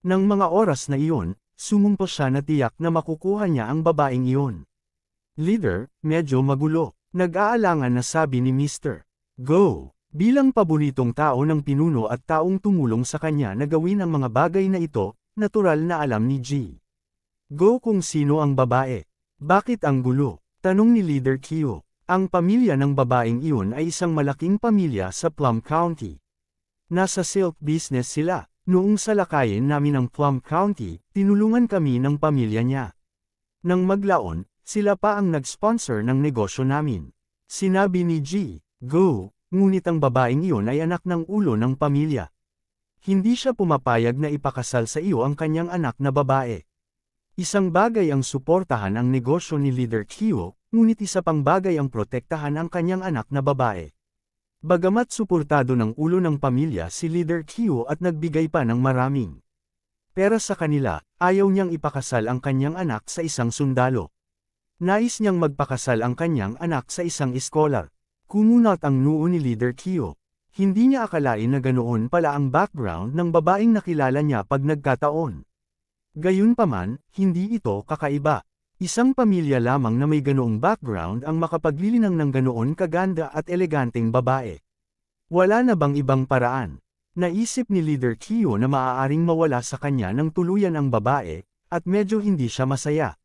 Nang mga oras na iyon, sumumpo siya na tiyak na makukuha niya ang babaeng iyon. Leader, medyo magulo. Nag-aalangan na sabi ni Mr. Go. Bilang paboritong tao ng pinuno at taong tumulong sa kanya na gawin ang mga bagay na ito, natural na alam ni G. Go kung sino ang babae. Bakit ang gulo? Tanong ni Leader Q. Ang pamilya ng babaeng iyon ay isang malaking pamilya sa Plum County. Nasa silk business sila. Noong salakayin namin ang Plum County, tinulungan kami ng pamilya niya. Nang maglaon, sila pa ang nag-sponsor ng negosyo namin. Sinabi ni G. Go, ngunit ang babaeng iyon ay anak ng ulo ng pamilya. Hindi siya pumapayag na ipakasal sa iyo ang kanyang anak na babae. Isang bagay ang suportahan ang negosyo ni Leader Q, ngunit isa pang bagay ang protektahan ang kanyang anak na babae. Bagamat suportado ng ulo ng pamilya si Leader Q at nagbigay pa ng maraming pera sa kanila, ayaw niyang ipakasal ang kanyang anak sa isang sundalo. Nais niyang magpakasal ang kanyang anak sa isang iskolar. Kumunat ang noo ni Leader Q. Hindi niya akalain na ganoon pala ang background ng babaeng nakilala niya pag nagkataon. Gayunpaman, hindi ito kakaiba. Isang pamilya lamang na may ganoong background ang makapaglilinang ng ganoon kaganda at eleganteng babae. Wala na bang ibang paraan? Naisip ni Leader Q na maaaring mawala sa kanya ng tuluyan ang babae, at medyo hindi siya masaya.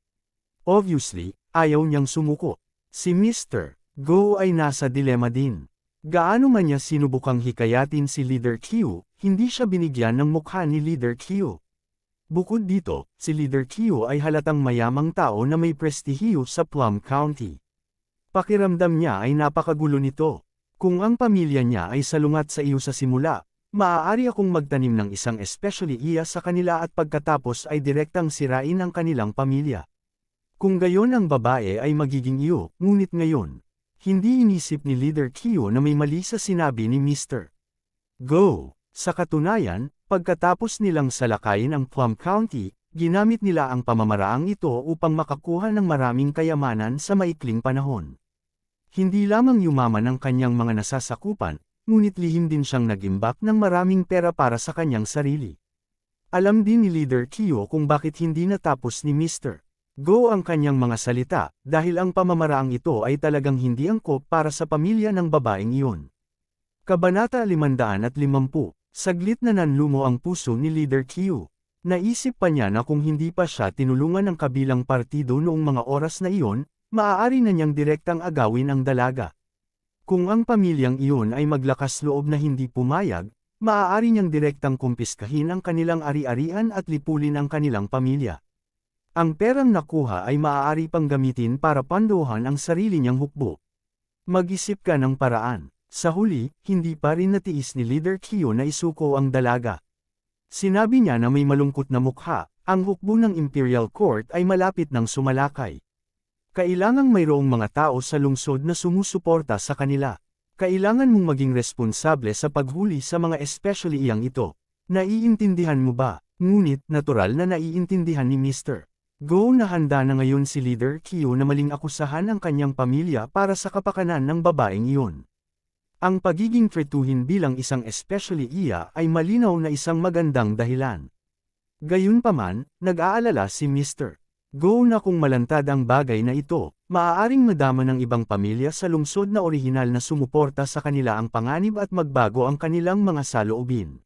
Obviously, ayaw niyang sumuko. Si Mr. Go ay nasa dilema din. Gaano man niya sinubukang hikayatin si Leader Q, hindi siya binigyan ng mukha ni Leader Q. Bukod dito, si Leader Q ay halatang mayamang tao na may prestihiyo sa Plum County. Pakiramdam niya ay napakagulo nito. Kung ang pamilya niya ay salungat sa iyo sa simula, maaari akong magtanim ng isang especially iya sa kanila at pagkatapos ay direktang sirain ang kanilang pamilya. Kung gayon ang babae ay magiging iyo, ngunit ngayon, hindi inisip ni Leader Q na may mali sa sinabi ni Mr. Go. Sa katunayan, pagkatapos nilang salakayin ang Plum County, ginamit nila ang pamamaraang ito upang makakuha ng maraming kayamanan sa maikling panahon. Hindi lamang yumaman ang kanyang mga nasasakupan, ngunit lihim din siyang nag-imbak ng maraming pera para sa kanyang sarili. Alam din ni Leader Q kung bakit hindi natapos ni Mr. Go ang kanyang mga salita, dahil ang pamamaraang ito ay talagang hindi angkop para sa pamilya ng babaeng iyon. Kabanata 550. Saglit na nanlumo ang puso ni Leader Q. Naisip pa niya na kung hindi pa siya tinulungan ng kabilang partido noong mga oras na iyon, maaari na niyang direktang agawin ang dalaga. Kung ang pamilyang iyon ay maglakas loob na hindi pumayag, maaari niyang direktang kumpiskahin ang kanilang ari-arian at lipulin ang kanilang pamilya. Ang perang nakuha ay maaari pang gamitin para panduhan ang sarili niyang hukbo. Mag-isip ka ng paraan. Sa huli, hindi pa rin natiis ni Leader Q na isuko ang dalaga. Sinabi niya na may malungkot na mukha, ang hukbo ng Imperial Court ay malapit ng sumalakay. Kailangang mayroong mga tao sa lungsod na sumusuporta sa kanila. Kailangan mong maging responsable sa paghuli sa mga especially iyang ito. Naiintindihan mo ba? Ngunit, natural na naiintindihan ni Mr. Go na handa na ngayon si Leader Q na maling akusahan ang kanyang pamilya para sa kapakanan ng babaeng iyon. Ang pagiging tretuhin bilang isang especially iya ay malinaw na isang magandang dahilan. Gayunpaman, nag-aalala si Mr. Go na kung malantad ang bagay na ito, maaaring madama ng ibang pamilya sa lungsod na orihinal na sumuporta sa kanila ang panganib at magbago ang kanilang mga saloobin.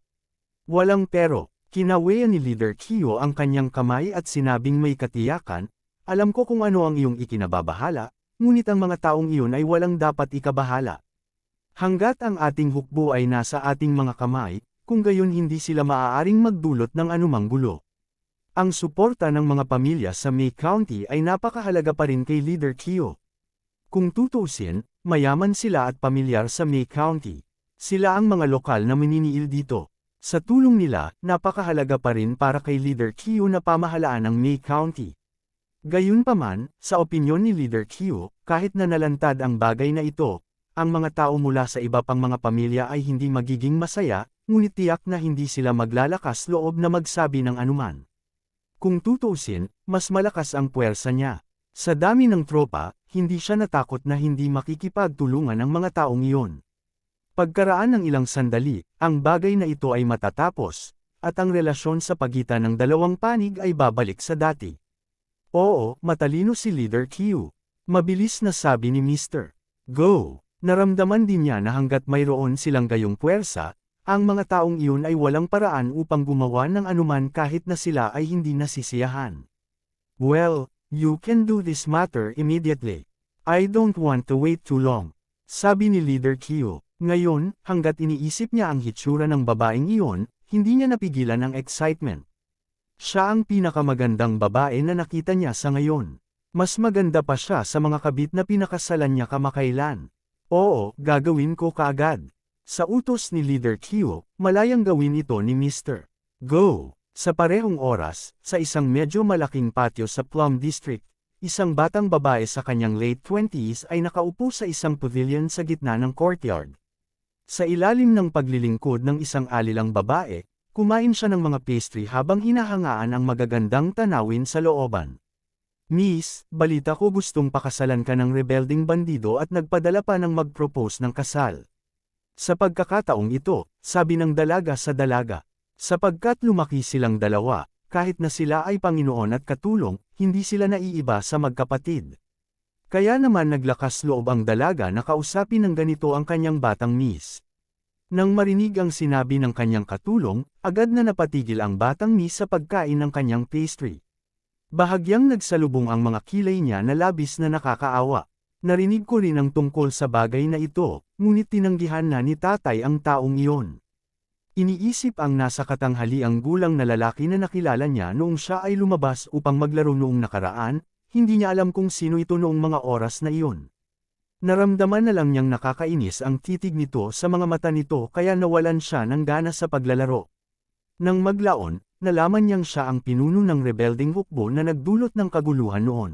Walang pero, kinawean ni Leader Q ang kanyang kamay at sinabing may katiyakan, alam ko kung ano ang iyong ikinababahala, ngunit ang mga taong iyon ay walang dapat ikabahala. Hanggat ang ating hukbo ay nasa ating mga kamay, kung gayon hindi sila maaaring magdulot ng anumang gulo. Ang suporta ng mga pamilya sa May County ay napakahalaga pa rin kay Leader Q. Kung tutusin, mayaman sila at pamilyar sa May County. Sila ang mga lokal na maniniil dito. Sa tulong nila, napakahalaga pa rin para kay Leader Q na pamahalaan ng May County. Gayunpaman, sa opinyon ni Leader Q, kahit na nalantad ang bagay na ito, ang mga tao mula sa iba pang mga pamilya ay hindi magiging masaya, ngunit tiyak na hindi sila maglalakas loob na magsabi ng anuman. Kung tutusin, mas malakas ang puwersa niya. Sa dami ng tropa, hindi siya natakot na hindi makikipagtulungan ang mga taong iyon. Pagkaraan ng ilang sandali, ang bagay na ito ay matatapos, at ang relasyon sa pagitan ng dalawang panig ay babalik sa dati. Oo, matalino si Leader Q. Mabilis na sabi ni Mr. Go. Naramdaman din niya na hanggat mayroon silang gayong puwersa, ang mga taong iyon ay walang paraan upang gumawa ng anuman kahit na sila ay hindi nasisiyahan. Well, you can do this matter immediately. I don't want to wait too long. Sabi ni Leader Q. Ngayon, hanggat iniisip niya ang hitsura ng babaeng iyon, hindi niya napigilan ang excitement. Siya ang pinakamagandang babae na nakita niya sa ngayon. Mas maganda pa siya sa mga kabit na pinakasalan niya kamakailan. Oo, gagawin ko kaagad. Sa utos ni Leader Q, malayang gawin ito ni Mr. Go. Sa parehong oras, sa isang medyo malaking patio sa Plum District, isang batang babae sa kanyang late 20s ay nakaupo sa isang pavilion sa gitna ng courtyard. Sa ilalim ng paglilingkod ng isang alilang babae, kumain siya ng mga pastry habang hinahangaan ang magagandang tanawin sa looban. Miss, balita ko gustong pakasalan ka ng rebelding bandido at nagpadala pa ng mag-propose ng kasal. Sa pagkakataong ito, sabi ng dalaga sa dalaga, sapagkat lumaki silang dalawa, kahit na sila ay Panginoon at katulong, hindi sila naiiba sa magkapatid. Kaya naman naglakas loob ang dalaga na kausapin ng ganito ang kanyang batang miss. Nang marinig ang sinabi ng kanyang katulong, agad na napatigil ang batang miss sa pagkain ng kanyang pastry. Bahagyang nagsalubong ang mga kilay niya na labis na nakakaawa. Narinig ko rin ang tungkol sa bagay na ito, ngunit tinanggihan na ni tatay ang taong iyon. Iniisip ang nasa katanghaliang gulang na lalaki na nakilala niya noong siya ay lumabas upang maglaro noong nakaraan, hindi niya alam kung sino ito noong mga oras na iyon. Naramdaman na lang niyang nakakainis ang titig nito sa mga mata nito kaya nawalan siya ng gana sa paglalaro. Nang maglaon, nalaman niyang siya ang pinuno ng rebelding hukbo na nagdulot ng kaguluhan noon.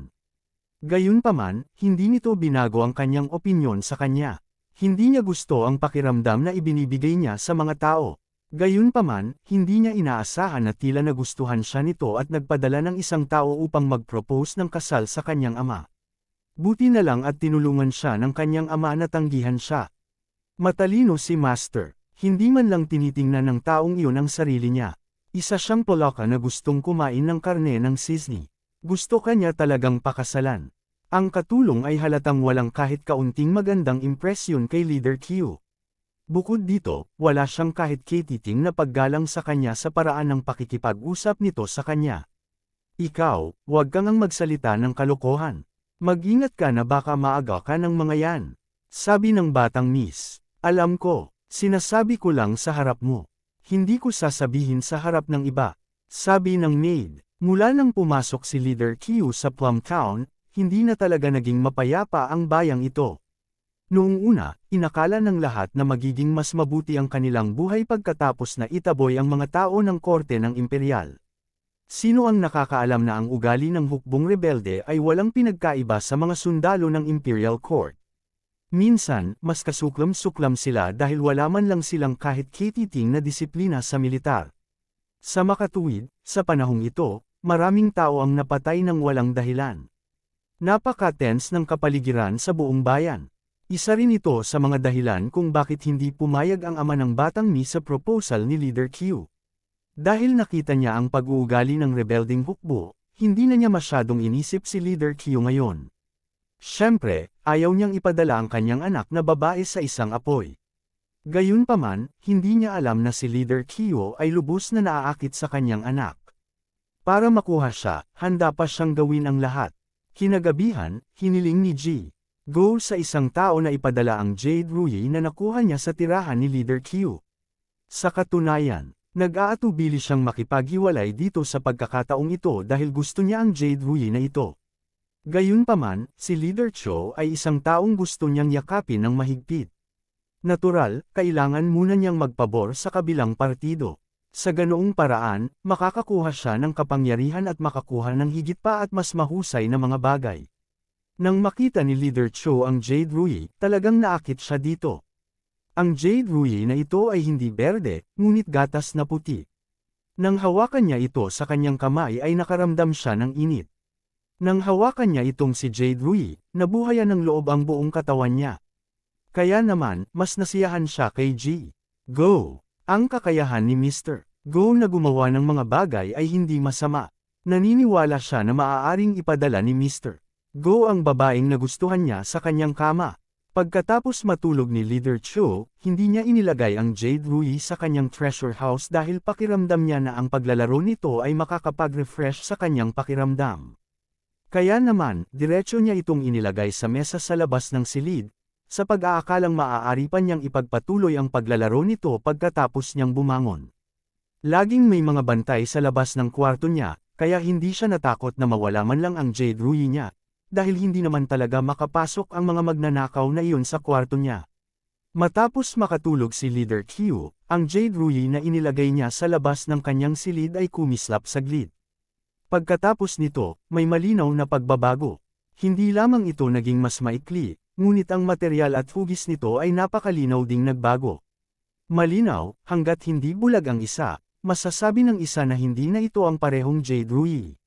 Gayunpaman, hindi nito binago ang kanyang opinyon sa kanya. Hindi niya gusto ang pakiramdam na ibinibigay niya sa mga tao. Gayunpaman, hindi niya inaasahan na tila nagustuhan siya nito at nagpadala ng isang tao upang mag-propose ng kasal sa kanyang ama. Buti na lang at tinulungan siya ng kanyang ama na tanggihan siya. Matalino si Master, hindi man lang tinitingnan ng taong iyon ang sarili niya. Isa siyang Polaka na gustong kumain ng karne ng sisni. Gusto kanya talagang pakasalan. Ang katulong ay halatang walang kahit kaunting magandang impresyon kay Leader Q. Bukod dito, wala siyang kahit katiting na paggalang sa kanya sa paraan ng pakikipag-usap nito sa kanya. Ikaw, huwag kang magsalita ng kalokohan. Mag-ingat ka na baka maaga ka ng mga yan. Sabi ng batang miss. Alam ko, sinasabi ko lang sa harap mo. Hindi ko sasabihin sa harap ng iba. Sabi ng maid. Mula nang pumasok si Leader Q sa Plum Town, hindi na talaga naging mapayapa ang bayang ito. Noong una, inakala ng lahat na magiging mas mabuti ang kanilang buhay pagkatapos na itaboy ang mga tao ng korte ng imperial. Sino ang nakakaalam na ang ugali ng hukbong rebelde ay walang pinagkaiba sa mga sundalo ng Imperial Court? Minsan, mas kasuklam-suklam sila dahil wala man lang silang kahit katiting na disiplina sa militar. Sa makatuwid, sa panahong ito, maraming tao ang napatay ng walang dahilan. Napaka-tense ng kapaligiran sa buong bayan. Isa rin ito sa mga dahilan kung bakit hindi pumayag ang ama ng batang mi sa proposal ni Leader Q. Dahil nakita niya ang pag-uugali ng rebelding hukbo, hindi na niya masyadong inisip si Leader Q ngayon. Siyempre, ayaw niyang ipadala ang kanyang anak na babae sa isang apoy. Gayunpaman, hindi niya alam na si Leader Q ay lubos na naaakit sa kanyang anak. Para makuha siya, handa pa siyang gawin ang lahat. Kinagabihan, hiniling ni G. Go sa isang tao na ipadala ang Jade Ruyi na nakuha niya sa tirahan ni Leader Q. Sa katunayan, nag-aatubili siyang makipaghiwalay dito sa pagkakataong ito dahil gusto niya ang Jade Ruyi na ito. Gayunpaman, si Leader Cho ay isang taong gusto niyang yakapin ng mahigpit. Natural, kailangan muna niyang magpabor sa kabilang partido. Sa ganoong paraan, makakakuha siya ng kapangyarihan at makakuha ng higit pa at mas mahusay na mga bagay. Nang makita ni Leader Cho ang Jade Ruyi, talagang naakit siya dito. Ang Jade Ruyi na ito ay hindi berde, ngunit gatas na puti. Nang hawakan niya ito sa kanyang kamay ay nakaramdam siya ng init. Nang hawakan niya itong si Jade Ruyi, nabuhayan ng loob ang buong katawan niya. Kaya naman, mas nasiyahan siya kay G. Go! Ang kakayahan ni Mr. Go na gumawa ng mga bagay ay hindi masama. Naniniwala siya na maaaring ipadala ni Mr. Go ang babaeng nagustuhan niya sa kanyang kama. Pagkatapos matulog ni Leader Cho, hindi niya inilagay ang Jade Ruyi sa kanyang treasure house dahil pakiramdam niya na ang paglalaro nito ay makakapag-refresh sa kanyang pakiramdam. Kaya naman, diretso niya itong inilagay sa mesa sa labas ng silid, sa pag-aakalang maaari pa niyang ipagpatuloy ang paglalaro nito pagkatapos niyang bumangon. Laging may mga bantay sa labas ng kwarto niya, kaya hindi siya natakot na mawala man lang ang Jade Ruyi niya. dahil hindi naman talaga makapasok ang mga magnanakaw na iyon sa kwarto niya. Matapos makatulog si Leader Q, ang Jade Ruyi na inilagay niya sa labas ng kanyang silid ay kumislap saglit. Pagkatapos nito, may malinaw na pagbabago. Hindi lamang ito naging mas maikli, ngunit ang material at hugis nito ay napakalinaw ding nagbago. Malinaw, hanggat hindi bulag ang isa, masasabi ng isa na hindi na ito ang parehong Jade Ruyi.